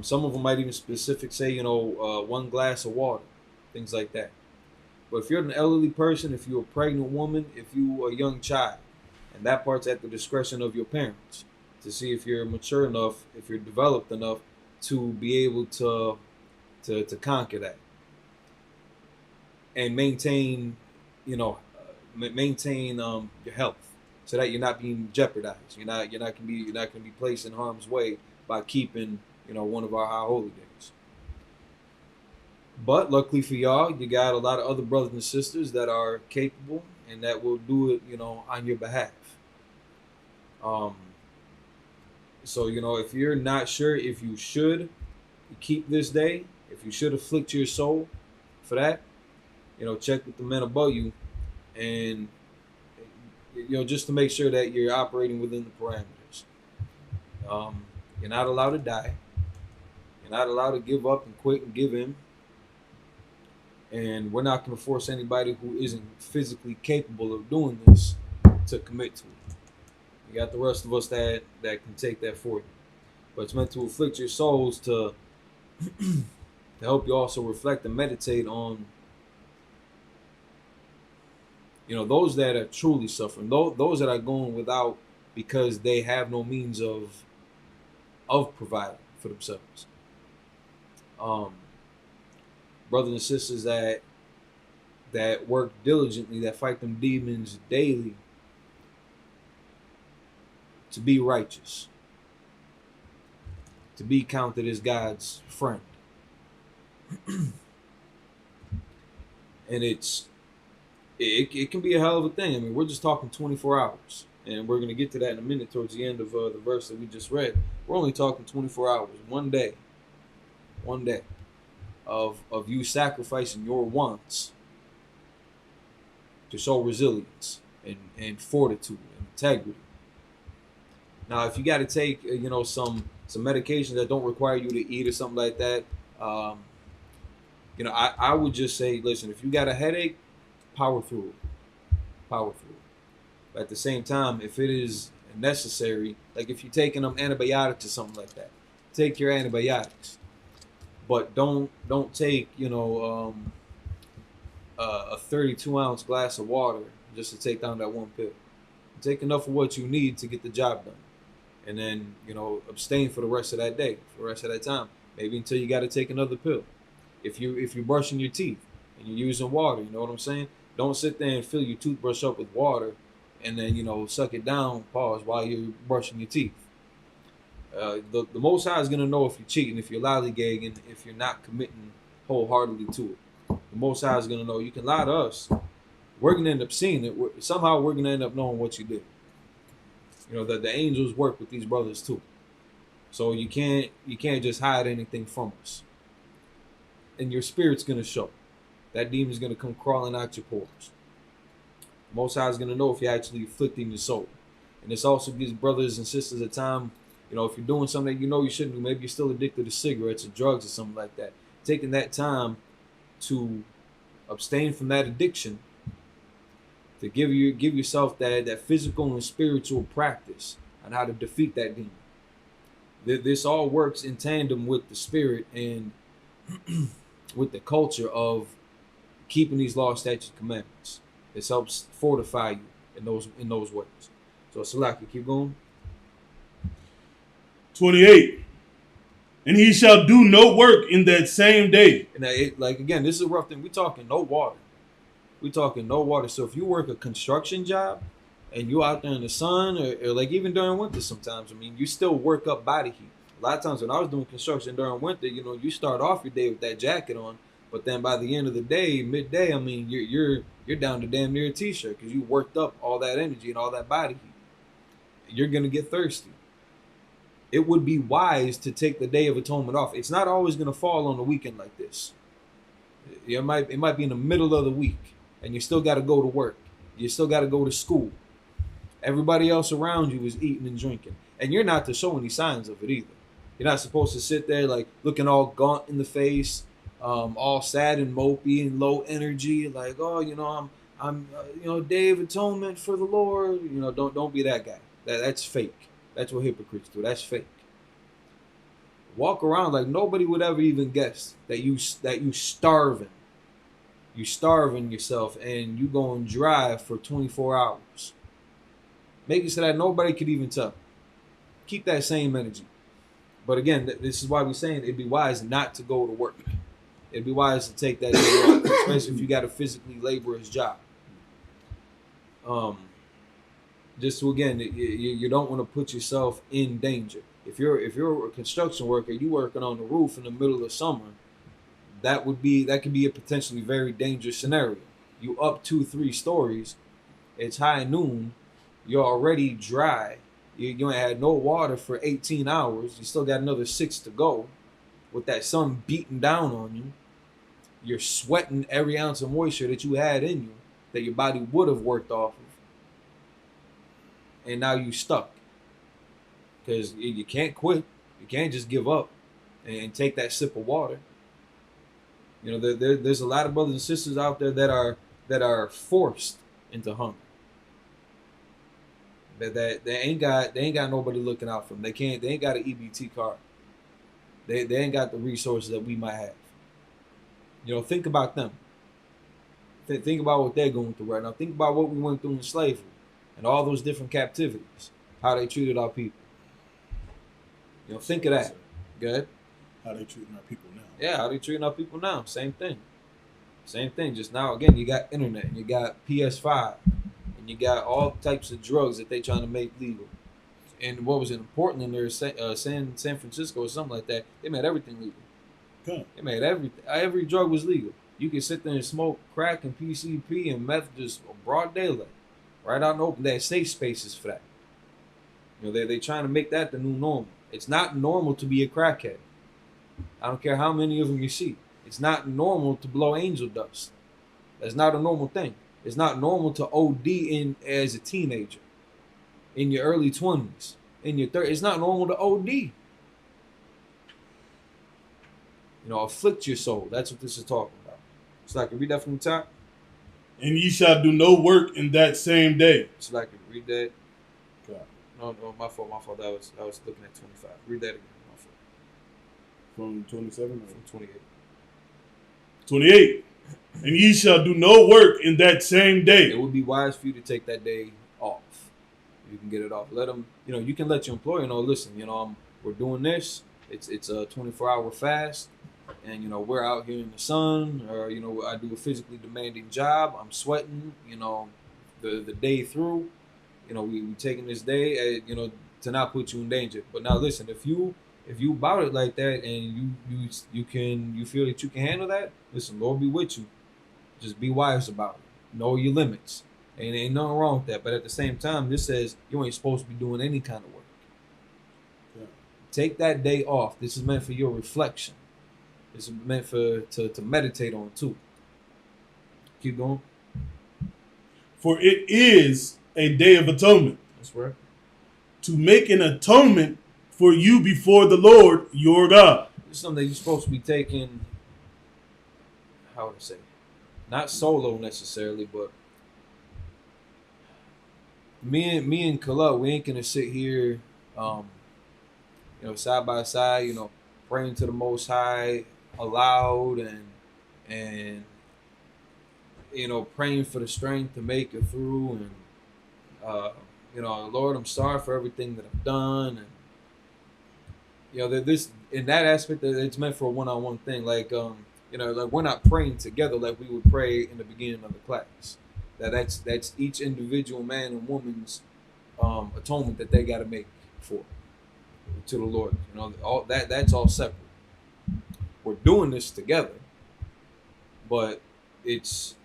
Some of them might even say, 1 glass of water, things like that. But if you're an elderly person, if you're a pregnant woman, if you're a young child, and that part's at the discretion of your parents to see if you're mature enough, if you're developed enough to be able to conquer that and maintain your health, so that you're not being jeopardized. You're not going to be placed in harm's way by keeping one of our high holy days. But luckily for y'all, you got a lot of other brothers and sisters that are capable and that will do it, on your behalf. So, if you're not sure if you should, keep this day, if you should afflict your soul for that, check with the men above you, and just to make sure that you're operating within the parameters. You're not allowed to die. You're not allowed to give up and quit and give in. And we're not going to force anybody who isn't physically capable of doing this to commit to it. You got the rest of us that can take that for you. But it's meant to afflict your souls to help you also reflect and meditate on, those that are truly suffering, those that are going without because they have no means of providing for themselves. Brothers and sisters that work diligently, that fight them demons daily to be righteous, to be counted as God's friend. And it can be a hell of a thing. I mean, we're just talking 24 hours. And we're going to get to that in a minute towards the end of the verse that we just read. We're only talking 24 hours, one day of you sacrificing your wants to show resilience and fortitude and integrity. Now, if you got to take, some medications that don't require you to eat or something like that, I would just say, listen, if you got a headache, power through it. But at the same time, if it is necessary, like if you're taking them antibiotics or something like that, take your antibiotics. But don't take, a 32-ounce glass of water just to take down that one pill. Take enough of what you need to get the job done. And then, abstain for the rest of that day, for the rest of that time. Maybe until you got to take another pill. If you're brushing your teeth and you're using water, you know what I'm saying? Don't sit there and fill your toothbrush up with water and then, suck it down, pause, while you're brushing your teeth. The Most High is going to know if you're cheating, if you're lollygagging, if you're not committing wholeheartedly to it. The Most High is going to know. You can lie to us. We're going to end up seeing it. Somehow we're going to end up knowing what you did. That the angels work with these brothers too. So you can't just hide anything from us. And your spirit's going to show. That demon's going to come crawling out your pores. The Most High is going to know if you're actually afflicting your soul. And this also gives brothers and sisters a time, if you're doing something that you shouldn't do, maybe you're still addicted to cigarettes or drugs or something like that, taking that time to abstain from that addiction, to give yourself that physical and spiritual practice on how to defeat that demon. This all works in tandem with the spirit and with the culture of keeping these laws, statutes, commandments. This helps fortify you in those ways. So Salaki, keep going. 28. And he shall do no work in that same day. And again, this is a rough thing. We're talking no water. So if you work a construction job and you out there in the sun or like even during winter sometimes, you still work up body heat. A lot of times when I was doing construction during winter, you start off your day with that jacket on, but then by the end of the day, midday, you're down to damn near a t-shirt because you worked up all that energy and all that body heat. You're going to get thirsty. It would be wise to take the Day of Atonement off. It's not always going to fall on the weekend like this. It might be in the middle of the week, and you still got to go to work. You still got to go to school. Everybody else around you is eating and drinking, and you're not to show any signs of it either. You're not supposed to sit there like looking all gaunt in the face, all sad and mopey and low energy, like, oh, I'm Day of Atonement for the Lord. Don't be that guy. That's fake. That's what hypocrites do. That's fake. Walk around like nobody would ever even guess that you starving. You starving yourself and you go and drive for 24 hours. Make it so that nobody could even tell. Keep that same energy. But again, this is why we're saying it'd be wise not to go to work. It'd be wise to take that day off, especially if you got a physically laborious job. Just to, again, you don't want to put yourself in danger. If you're a construction worker, you working on the roof in the middle of summer, that could be a potentially very dangerous scenario. You up 2-3 stories, it's high noon, you're already dry, you ain't had no water for 18 hours, you still got another 6 to go. with that sun beating down on you, you're sweating every ounce of moisture that you had in you that your body would have worked off of. And now you stuck. Because you can't quit. You can't just give up and take that sip of water. You know, there's a lot of brothers and sisters out there that are forced into hunger. That they ain't got nobody looking out for them. They ain't got an EBT card. They ain't got the resources that we might have. You know, think about them. Think about what they're going through right now. Think about what we went through in slavery and all those different captivities. How they treated our people. You know, think of that. Good. How they treating our people now. Yeah, how they treating our people now. Same thing. Same thing. Just now, again, you got internet, and you got PS5, and you got all types of drugs that they trying to make legal. And what was it, in Portland or San Francisco or something like that, they made everything legal. Okay. They made everything. Every drug was legal. You could sit there and smoke crack and PCP and meth just broad daylight. Right out in the open. They had safe spaces for that. You know, they trying to make that the new normal. It's not normal to be a crackhead. I don't care how many of them you see. It's not normal to blow angel dust. That's not a normal thing. It's not normal to OD as a teenager, in your early 20s, in your 30s. It's not normal to OD. You know, afflict your soul. That's what this is talking about. So I can read that from the top. And ye shall do no work in that same day. So I can read that. Okay. No, my fault. I was looking at 25. Read that again. My fault. From 27 or From 28. 28. And ye shall do no work in that same day. It would be wise for you to take that day off. You can get it off. Let them, you know, you can let your employer know, listen, you know, we're doing this. It's a 24-hour fast. And, you know, we're out here in the sun, or, you know, I do a physically demanding job. I'm sweating, you know, the day through. You know, we taking this day, you know, to not put you in danger. But now listen, if you about it like that and you feel that you can handle that, listen, Lord be with you. Just be wise about it. Know your limits. And ain't nothing wrong with that. But at the same time, this says you ain't supposed to be doing any kind of work. Yeah. Take that day off. This is meant for your reflection. This is meant to meditate on too. Keep going. For it is a day of atonement. That's right. To make an atonement for you before the Lord your God. This is something that you're supposed to be taking, how would I say, not solo necessarily, but me and Kala, we ain't gonna sit here, you know, side by side, you know, praying to the Most High aloud and you know, praying for the strength to make it through, and you know, Lord, I'm sorry for everything that I've done, and you know, that this in that aspect that it's meant for a one-on-one thing. Like you know, like we're not praying together like we would pray in the beginning of the class. That's each individual man and woman's atonement that they got to make for to the Lord. You know, all that's all separate. We're doing this together, but it's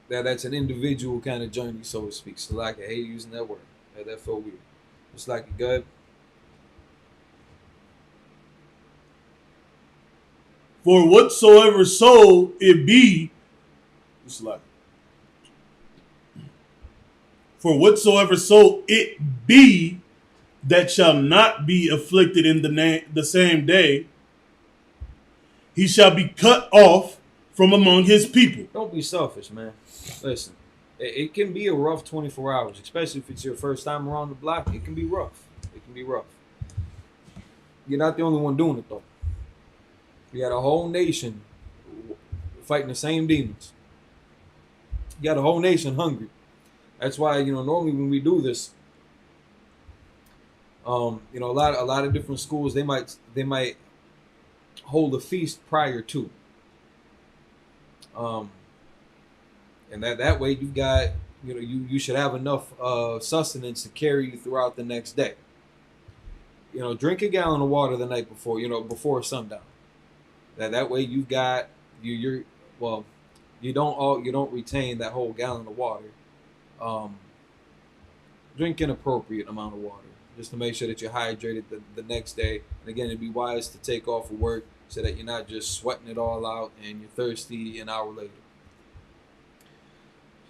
that's an individual kind of journey, so to speak. So like I hate using that word. That felt weird. It's like a gut. For whatsoever soul it be, it's like, for whatsoever soul it be that shall not be afflicted in the same day, he shall be cut off from among his people. Don't be selfish, man. Listen, it can be a rough 24 hours, especially if it's your first time around the block. It can be rough. It can be rough. You're not the only one doing it, though. You got a whole nation fighting the same demons. You got a whole nation hungry. That's why, you know, normally when we do this, you know, a lot of different schools, they might hold a feast prior to. And that way you've got, you know, you should have enough sustenance to carry you throughout the next day. You know, drink a gallon of water the night before, you know, before sundown. That way you've got you don't retain that whole gallon of water. Drink an appropriate amount of water. just to make sure that you're hydrated the next day. And again, it'd be wise to take off of work so that you're not just sweating it all out and you're thirsty an hour later.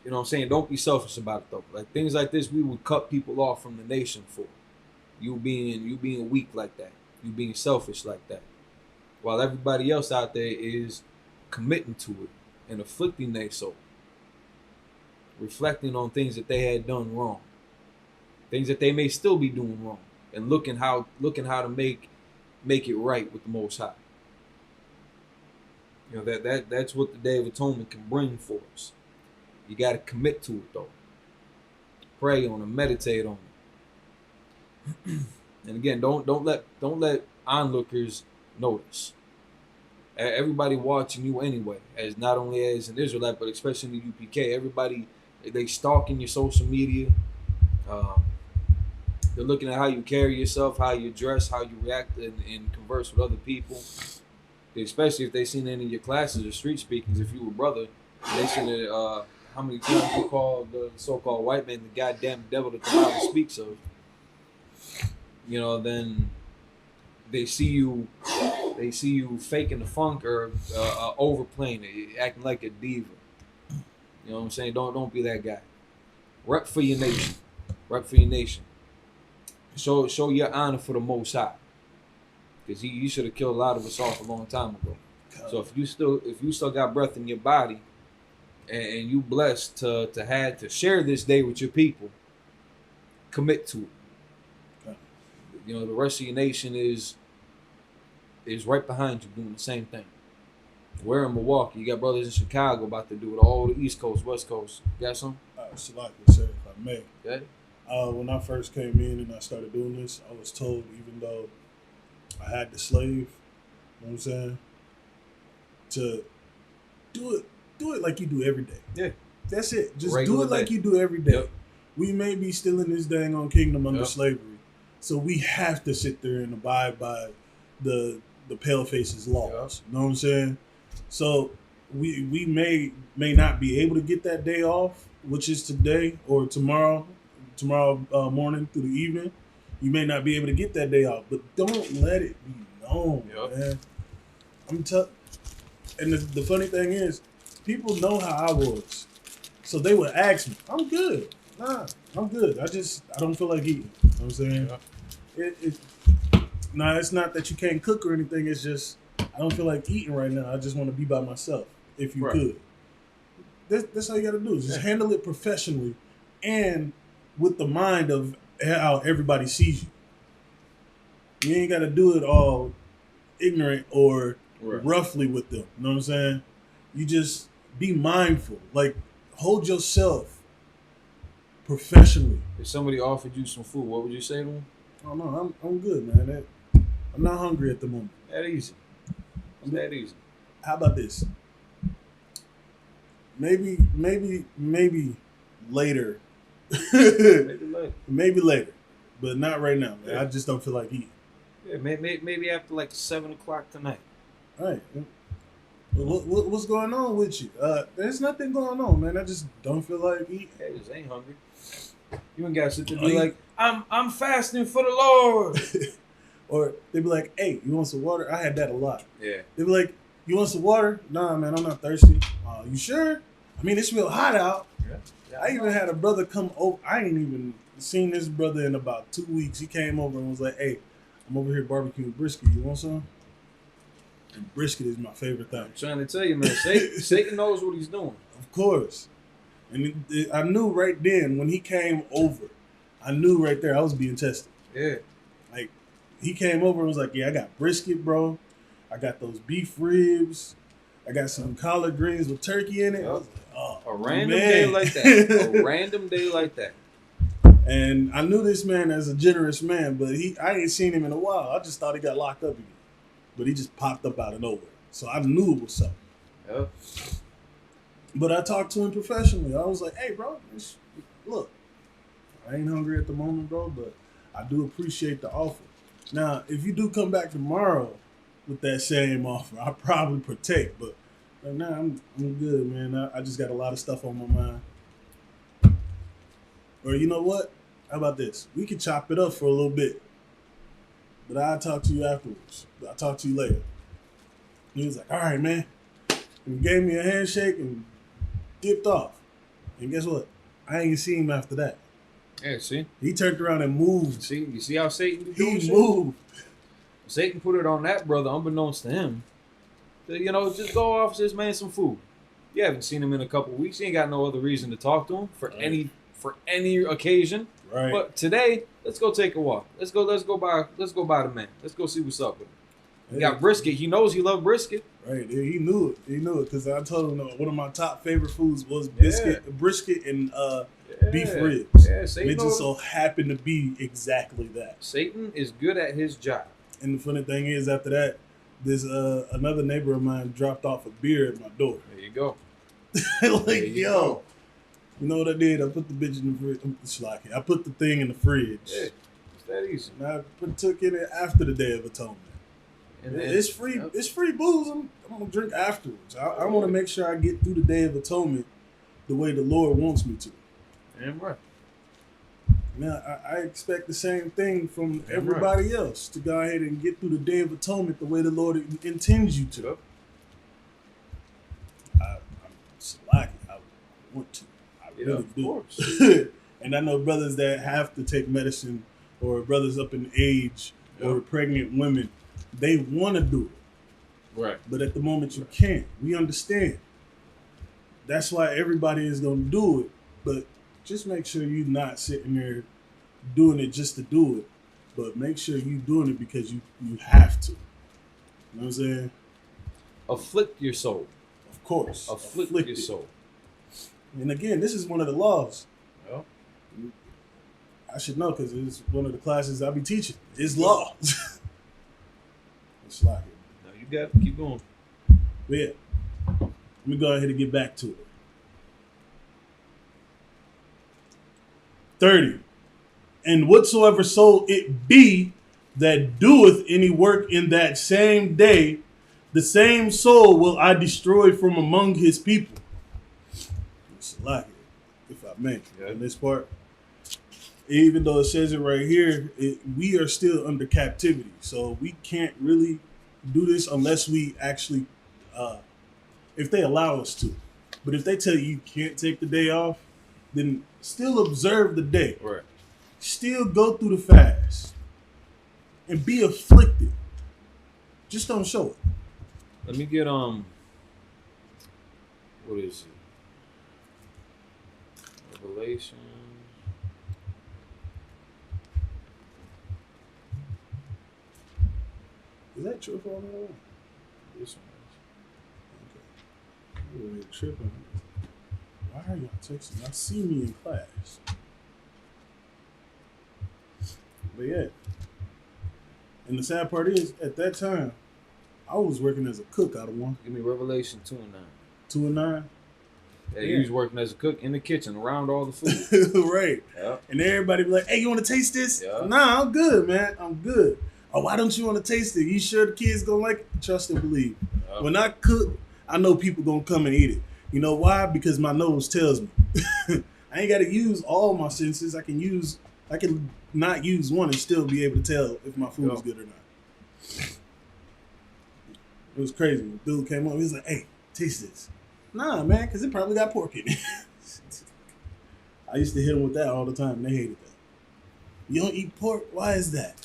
You know what I'm saying? Don't be selfish about it though. Like things like this, we would cut people off from the nation for. You being weak like that. You being selfish like that. While everybody else out there is committing to it and afflicting their soul. Reflecting on things that they had done wrong. Things that they may still be doing wrong. And looking how to make it right with the Most High. You know, that's what the Day of Atonement can bring for us. You got to commit to it though. Pray on it, meditate on it. And again, don't let onlookers notice. Everybody watching you anyway, as not only as an Israelite, but especially in the UPK. Everybody, they stalking your social media. They're looking at how you carry yourself, how you dress, how you react and converse with other people. Especially if they seen any of your classes or street speakings. If you were brother, they seen it. How many times you call the so-called white man the goddamn devil that the Bible speaks of? You know, then they see you faking the funk or overplaying it, acting like a diva. You know what I'm saying? Don't be that guy. Rep for your nation. Rep for your nation. Show your honor for the Most High. Because you should have killed a lot of us off a long time ago. So if you still got breath in your body, and you blessed to share this day with your people, commit to it. You know, the rest of your nation is right behind you doing the same thing. We're in Milwaukee. You got brothers in Chicago about to do it. All the East Coast, West Coast. You got some? Salaki, sir, if I may. Okay. When I first came in and I started doing this, I was told, even though I had the slave, you know what I'm saying, to do it like you do every day. Yeah. That's it. Just Regular do it like day. you do every day. Yep. We may be still in this dang on kingdom under Yep. slavery. So we have to sit there and abide by the pale faces laws. You know what I'm saying? So we may not be able to get that day off, which is today or tomorrow morning through the evening. You may not be able to get that day off, but don't let it be known, man. And the funny thing is, people know how I was, so they would ask me, "I'm good. Nah, I'm good. I don't feel like eating." You know what I'm saying? Yeah. It's not that you can't cook or anything. It's just I don't feel like eating right now. I just want to be by myself. If you could, that's all you got to do. Is just handle it professionally and with the mind of how everybody sees you. You ain't got to do it all ignorant or roughly with them. You know what I'm saying? You just be mindful. Like, hold yourself professionally. If somebody offered you some food, what would you say to them? Oh no, I'm good, man. I'm not hungry at the moment. That easy. It's that easy. How about this? Maybe later. Maybe later, but not right now, man. I just don't feel like eating. Yeah, maybe after like 7 o'clock tonight. All right. What's going on with you? There's nothing going on, man. I just don't feel like eating. I just ain't hungry. You ain't gotta sit there and be like, I'm fasting for the Lord. Or they be like, "Hey, you want some water?" I had that a lot. Yeah. They be like, "You want some water?" Nah, man, I'm not thirsty. You sure? I mean, it's real hot out. Yeah. I even had a brother come over. I ain't even seen this brother in about 2 weeks. He came over and was like, "Hey, I'm over here barbecuing brisket. You want some?" And brisket is my favorite thing. I'm trying to tell you, man. Satan knows what he's doing. Of course. And I knew right then when he came over, I knew right there I was being tested. Yeah. Like, he came over and was like, "Yeah, I got brisket, bro. I got those beef ribs. I got some collard greens with turkey in it." I was like, "Oh, a random day like that. A random day like that." And I knew this man as a generous man, but I ain't seen him in a while. I just thought he got locked up again. But he just popped up out of nowhere. So I knew it was something. Yep. But I talked to him professionally. I was like, "Hey, bro, look, I ain't hungry at the moment, bro, but I do appreciate the offer. Now, if you do come back tomorrow with that same offer, I'll probably partake. But right now, I'm good, man. I just got a lot of stuff on my mind. Or you know what? how about this? We can chop it up for a little bit, but I'll talk to you afterwards. I'll talk to you later. He was like, all right, man. And he gave me a handshake and dipped off. And guess what? I ain't seen him after that. Yeah, see? He turned around and moved. See, you see how Satan be doing He shit? moved. Satan put it on that brother, unbeknownst to him. So, you know, just go off this man some food. You haven't seen him in a couple of weeks. You ain't got no other reason to talk to him for any occasion. Right. But today, let's go take a walk. Let's go by the man. Let's go see what's up with him. He got brisket. He knows he loved brisket. Right. He knew it. He knew it because I told him one of my top favorite foods was brisket and beef ribs. Yeah, Satan it just so happened to be exactly that. Satan is good at his job. And the funny thing is, after that, there's another neighbor of mine dropped off a beer at my door. There you go. Yo, you know what I did? I put the bitch in the fridge. I put the thing in the fridge. Yeah, it's that easy. And I took it after the Day of Atonement. And it's free. Yep. It's free booze. I'm gonna drink afterwards. I want to make sure I get through the Day of Atonement the way the Lord wants me to. Damn right. Now I expect the same thing from everybody else to go ahead and get through the Day of Atonement the way the Lord intends you to. Yep. I'm slacking. I want to. I really of do. Course. And I know brothers that have to take medicine, or brothers up in age, or pregnant women. They want to do it. Right. But at the moment you can't. We understand. That's why everybody is going to do it. But just make sure you're not sitting there doing it just to do it. But make sure you're doing it because you have to. You know what I'm saying? Afflict your soul. Of course. Afflict your soul. And again, this is one of the laws. Well, I should know because it's one of the classes I be teaching. It's law. It's like it. No, you got to keep going. But yeah, let me go ahead and get back to it. 30. And whatsoever soul it be that doeth any work in that same day, the same soul will I destroy from among his people. It's like it, if I may, in this part. Even though it says it right here, we are still under captivity. So we can't really do this unless we actually, if they allow us to. But if they tell you can't take the day off, then still observe the day. Right. Still go through the fast. And be afflicted. Just don't show it. Let me get, what is it? Revelation. Is that true for all that? This one Okay. You're tripping. Why are y'all texting? Y'all see me in class. But yeah. And the sad part is, at that time, I was working as a cook out of one. Give me Revelation 2 and 9. 2 and 9? Yeah, you was working as a cook in the kitchen around all the food. Right. Yep. And everybody be like, hey, you want to taste this? Yep. Nah, I'm good, man. I'm good. Oh, why don't you want to taste it? You sure the kids gonna like it? Trust and believe. Yep. When I cook, I know people gonna come and eat it. You know why? Because my nose tells me. I ain't got to use all my senses. I can not use one and still be able to tell if my food is good or not. It was crazy. The dude came up. He was like, hey, taste this. Nah, man, because it probably got pork in it. I used to hit them with that all the time, and they hated that. You don't eat pork? Why is that?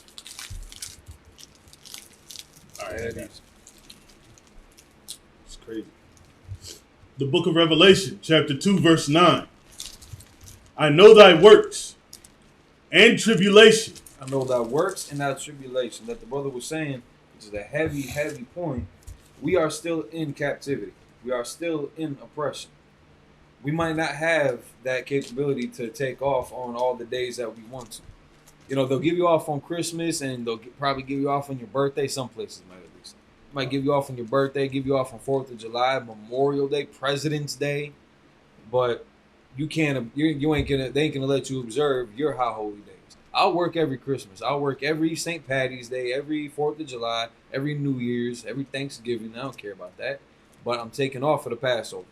All right, it's crazy. The book of Revelation, chapter 2, verse 9. I know thy works and tribulation. I know thy works and thy tribulation. That the brother was saying, which is a heavy, heavy point. We are still in captivity. We are still in oppression. We might not have that capability to take off on all the days that we want to. You know, they'll give you off on Christmas and they'll probably give you off on your birthday. Some places might at least. Might give you off on your birthday, give you off on 4th of July, Memorial Day, President's Day. But you can't, they ain't gonna let you observe your high holy days. I'll work every Christmas. I'll work every St. Patty's Day, every 4th of July, every New Year's, every Thanksgiving. I don't care about that. But I'm taking off for the Passover.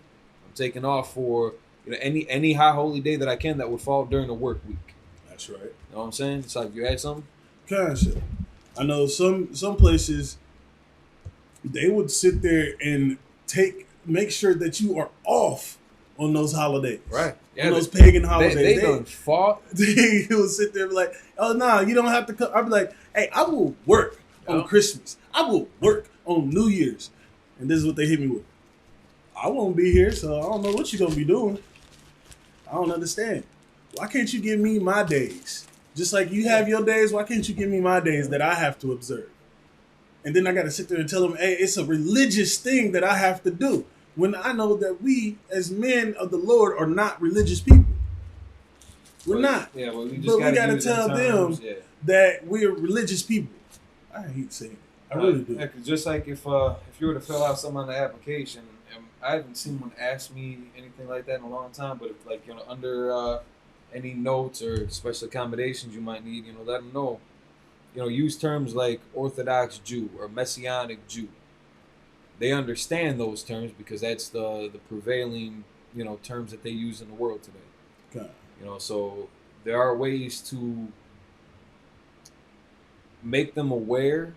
I'm taking off for any high holy day that I can that would fall during the work week. That's right. You know what I'm saying? It's like you had something. Kind of shit. I know some places they would sit there and make sure that you are off on those holidays. Right. Yeah, on those pagan holidays. They done fought. They would sit there and be like, oh, no, you don't have to come. I'd be like, hey, I will work on Christmas. I will work on New Year's. And this is what they hit me with. I won't be here, so I don't know what you're going to be doing. I don't understand. Why can't you give me my days? Just like you have your days, why can't you give me my days that I have to observe? And then I got to sit there and tell them, hey, it's a religious thing that I have to do. When I know that we, as men of the Lord, are not religious people. We're not. Yeah, well, we got to tell them that we're religious people. I hate saying it. I really do. Yeah, 'cause just like if you were to fill out some on the application, I haven't seen one ask me anything like that in a long time. But if under any notes or special accommodations you might need, let them know. Use terms like Orthodox Jew or Messianic Jew. They understand those terms because that's the prevailing terms that they use in the world today. Okay. So there are ways to make them aware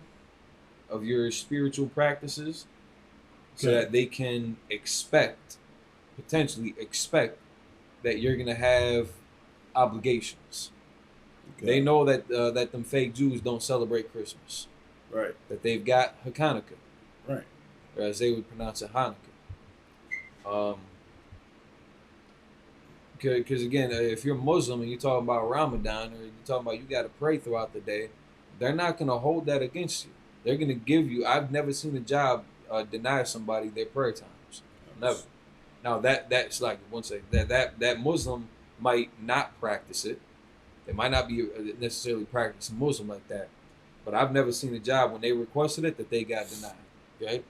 of your spiritual practices so that they can potentially expect that you're going to have obligations. Okay. They know that them fake Jews don't celebrate Christmas. Right. That they've got Hanukkah. Right. Or as they would pronounce it, Hanukkah. Because again, if you're Muslim and you're talking about Ramadan or you're talking about you got to pray throughout the day, they're not going to hold that against you. They're going to give you. I've never seen a job deny somebody their prayer times. Never. Now that's like once that Muslim might not practice it. They might not be necessarily practicing Muslim like that, but I've never seen a job when they requested it that they got denied. Okay.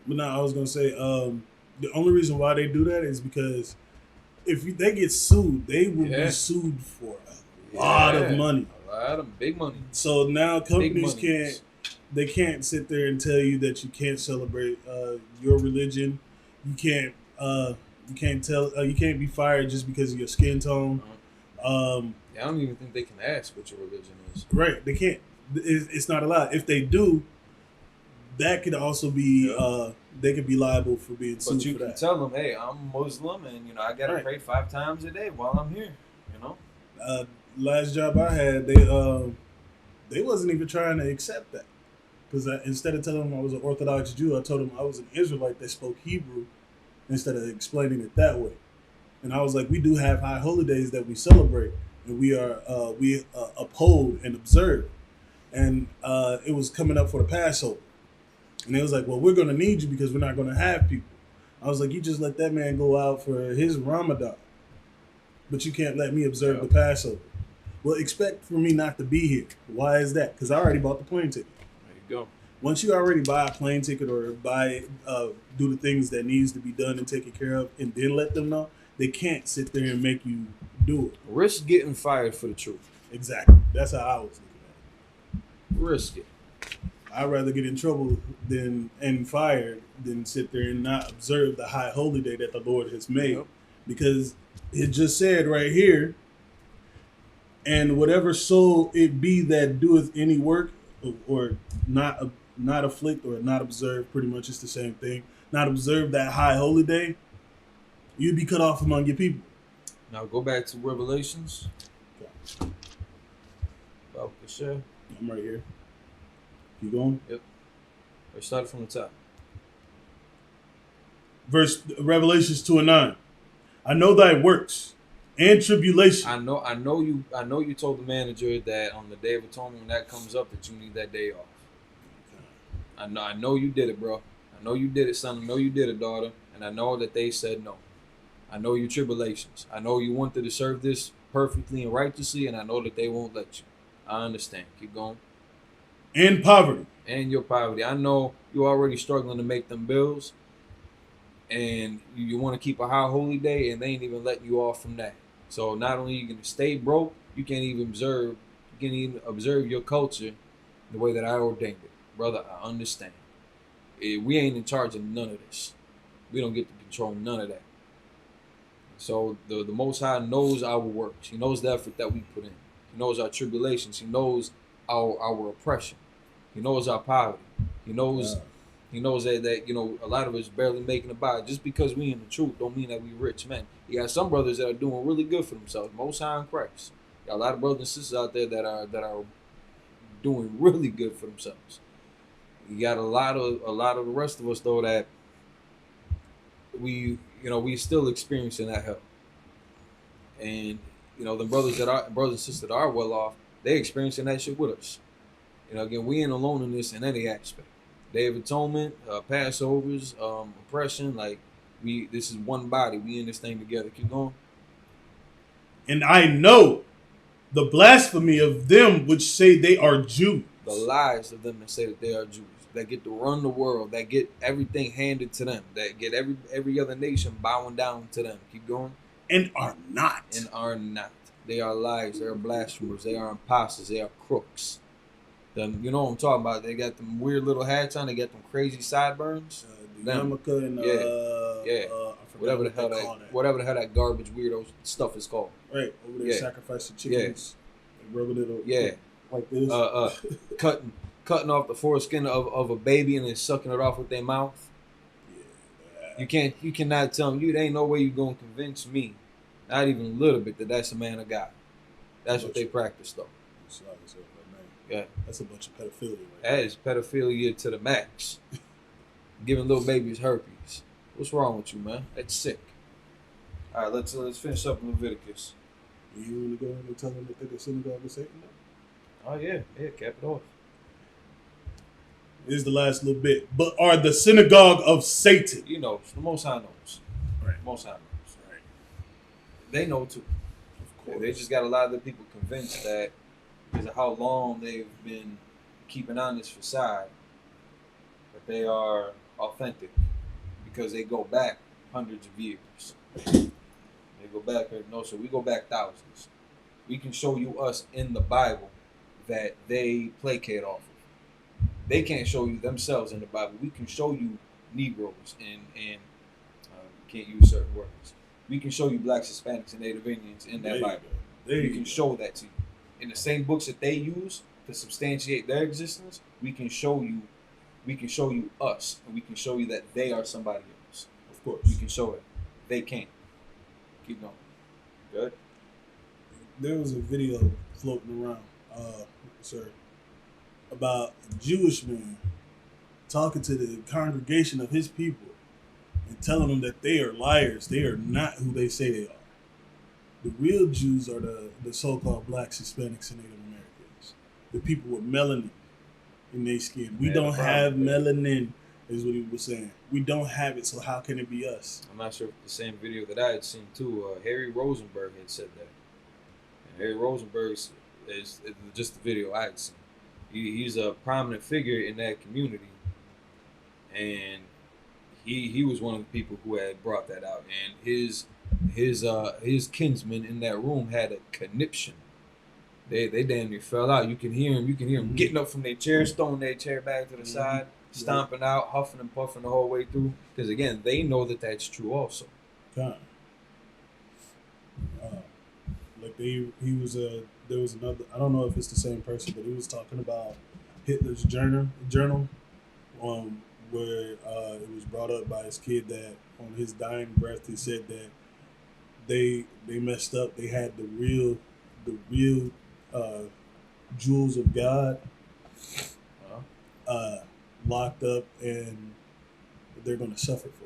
But now I was gonna say the only reason why they do that is because if they get sued, they will be sued for a lot of money. A lot of big money. So now companies can't sit there and tell you that you can't celebrate your religion. You can't be fired just because of your skin tone. I don't even think they can ask what your religion is. Right, they can't. It's not allowed. If they do, that could also be they could be liable for being sued. But you can tell them, hey, I'm Muslim, and I gotta pray 5 times a day while I'm here. Last job I had, they wasn't even trying to accept that because instead of telling them I was an Orthodox Jew, I told them I was an Israelite that spoke Hebrew instead of explaining it that way. And I was like, we do have high holy days that we celebrate, and we uphold and observe. And it was coming up for the Passover. And they was like, well, we're going to need you because we're not going to have people. I was like, you just let that man go out for his Ramadan, but you can't let me observe the Passover. Well, expect for me not to be here. Why is that? Because I already bought the plane ticket. There you go. Once you already buy a plane ticket or do the things that needs to be done and taken care of and then let them know, they can't sit there and make you do it. Risk getting fired for the truth. Exactly. That's how I was looking at it. Risk it. I'd rather get in trouble and fired than sit there and not observe the high holy day that the Lord has made. Yep. Because it just said right here, and whatever soul it be that doeth any work or not afflict or not observe, pretty much it's the same thing, not observe that high holy day, you'd be cut off among your people. Now go back to Revelations. Okay. I'm right here. Keep going. Yep. I started from the top. Revelations 2:9. I know thy works and tribulation. I know you told the manager that on the Day of Atonement when that comes up that you need that day off. I know you did it, bro. I know you did it, son. I know you did it, daughter. And I know that they said no. I know your tribulations. I know you wanted to serve this perfectly and righteously, and I know that they won't let you. I understand. Keep going. And poverty. And your poverty. I know you're already struggling to make them bills, and you want to keep a high holy day, and they ain't even letting you off from that. So not only are you going to stay broke, you can't even observe your culture the way that I ordained it. Brother, I understand. We ain't in charge of none of this. We don't get to control none of that. So the Most High knows our works. He knows the effort that we put in. He knows our tribulations. He knows our oppression. He knows our poverty. He knows he knows that a lot of us barely making it by. Just because we in the truth don't mean that we rich men. You got some brothers that are doing really good for themselves, most high in Christ. You got a lot of brothers and sisters out there that are doing really good for themselves. You got a lot of the rest of us though that we still experiencing that hell. And the brothers and sisters that are well off, they experiencing that shit with us. Again, we ain't alone in this in any aspect. Day of Atonement, Passovers, oppression, this is one body. We in this thing together. Keep going. And I know the blasphemy of them which say they are Jews. The lies of them that say that they are Jews, that get to run the world, that get everything handed to them, that get every other nation bowing down to them. Keep going. And are not. They are liars. They are blasphemers. They are imposters. They are crooks. Them, you know what I'm talking about. They got them weird little hats on. They got them crazy sideburns. The yarmulke and whatever the hell that garbage weirdo stuff is called. Right over there, sacrificing chickens, and rubbing it like this. Cutting off the foreskin of a baby and then sucking it off with their mouth. Yeah. You cannot tell me. There ain't no way you gonna convince me, not even a little bit, that that's a man of God. That's what they practice though. Yeah, that's a bunch of pedophilia. Right? That is pedophilia to the max. Giving little babies herpes. What's wrong with you, man? That's sick. All right, let's finish up Leviticus. You want to go and tell them that the synagogue of Satan? Oh yeah, cap it off. Here's the last little bit. But are the synagogue of Satan? The Most High knows. Right. Most High knows. Right. They know too. Of course. They just got a lot of the people convinced that because of how long they've been keeping on this facade, that they are authentic because they go back hundreds of years. They go back, so we go back thousands. We can show you us in the Bible that they placate off of. They can't show you themselves in the Bible. We can show you Negroes and can't use certain words. We can show you blacks, Hispanics, and Native Indians in that Bible. We can show that to you. In the same books that they use to substantiate their existence, we can show you us, and we can show you that they are somebody else. Of course. We can show it. They can't. Keep going. Good? There was a video floating around, about a Jewish man talking to the congregation of his people and telling them that they are liars. They are not who they say they are. The real Jews are the so-called blacks, Hispanics, and Native Americans. The people with melanin in their skin. We don't have melanin, is what he was saying. We don't have it, so how can it be us? I'm not sure if the same video that I had seen too. Harry Rosenberg had said that. And Harry Rosenberg is just the video I had seen. He's a prominent figure in that community, and he was one of the people who had brought that out. And his kinsmen in that room had a conniption. They damn near fell out. You can hear them getting up from their chair, throwing their chair back to the side, stomping out, huffing and puffing the whole way through. Because again, they know that that's true also. There was another, I don't know if it's the same person, but he was talking about Hitler's journal where it was brought up by his kid that on his dying breath he said that they messed up. They had the real jewels of God locked up, and they're going to suffer for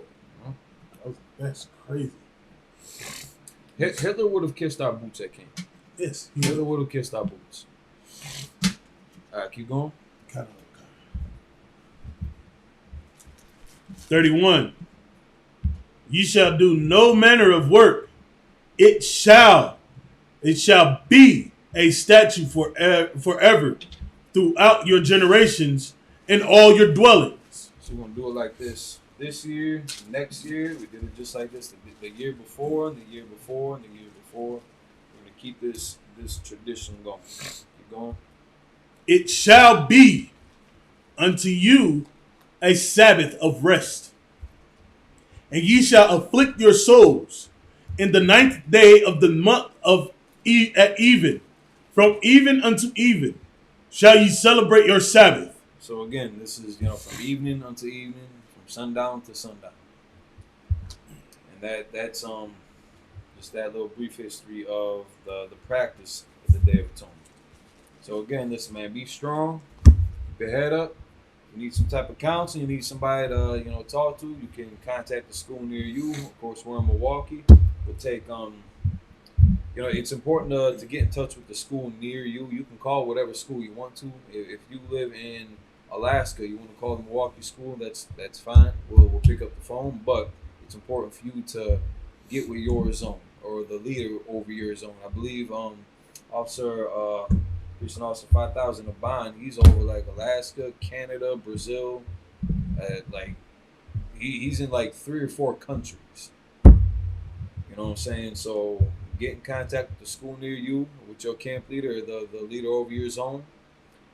it. That's crazy. Hitler would have kissed our boots at King. Yes. Hitler would have kissed our boots. All right, keep going. 31. Ye shall do no manner of work. It shall be a statute forever throughout your generations in all your dwellings. So we're going to do it like this year, next year. We did it just like this the year before, and the year before, and the year before. We're going to keep this tradition going. Keep going. It shall be unto you a Sabbath of rest. And ye shall afflict your souls in the 9th day of the month at even. from even unto even shall ye celebrate your Sabbath. So again, this is from evening unto evening, from sundown to sundown, and that's just that little brief history of the practice of the Day of Atonement. So again, listen, man, be strong, keep your head up. You need some type of counsel, you need somebody to talk to. You can contact the school near you. Of course, we're in Milwaukee. We'll take it's important to get in touch with the school near you. You can call whatever school you want to. If you live in Alaska, you want to call the Milwaukee school, that's fine. We'll pick up the phone, but it's important for you to get with your zone or the leader over your zone. I believe Christian Officer 5000 of Bond, he's over like Alaska, Canada, Brazil, he's in like 3 or 4 countries. You know what I'm saying? So get in contact with the school near you, with your camp leader, or the leader over your zone.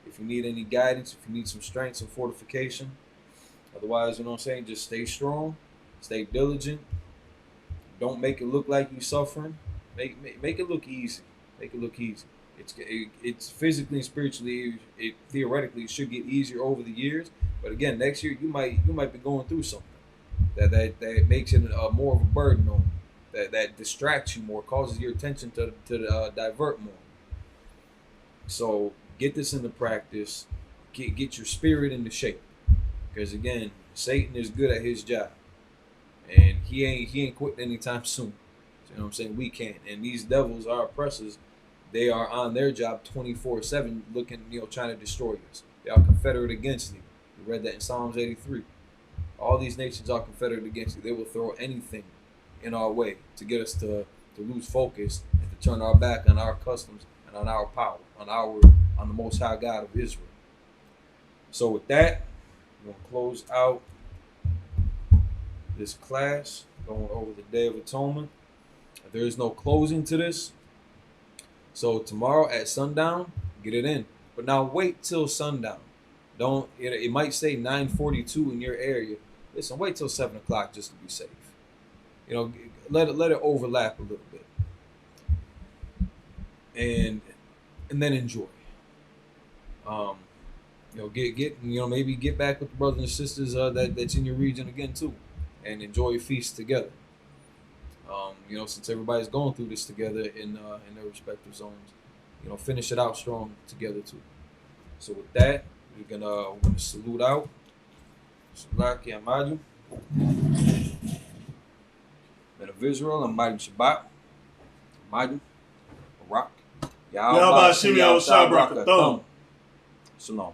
If you need any guidance, if you need some strength, some fortification. Otherwise, just stay strong, stay diligent. Don't make it look like you're suffering. Make it look easy. Make it look easy. It's physically and spiritually, theoretically should get easier over the years. But again, next year you might be going through something that makes it more of a burden on you, that distracts you more, causes your attention to divert more. So get this into practice. Get your spirit into shape, because again, Satan is good at his job, and he ain't quitting anytime soon. So, you know what I'm saying? We can't. And these devils, our oppressors, they are on their job 24/7, looking, trying to destroy us. They are confederate against you. We read that in Psalms 83. All these nations are confederate against you. They will throw anything in our way to get us to lose focus and to turn our back on our customs and on our power, on the Most High God of Israel. So with that, we're gonna close out this class, going over the Day of Atonement. There is no closing to this. So tomorrow at sundown, get it in. But now wait till sundown. Don't. It might say 9:42 in your area. Listen, wait till 7 o'clock just to be safe. Let it overlap a little bit, and then enjoy. Maybe get back with the brothers and sisters that's in your region again too, and enjoy your feast together. Since everybody's going through this together in their respective zones, finish it out strong together too. So with that, we're gonna salute out. Salaki Amadu, Men of Israel, Amadu Shabbat, Amadu, Barak, Yahweh Shem Yahweh Shabbat. Shalom.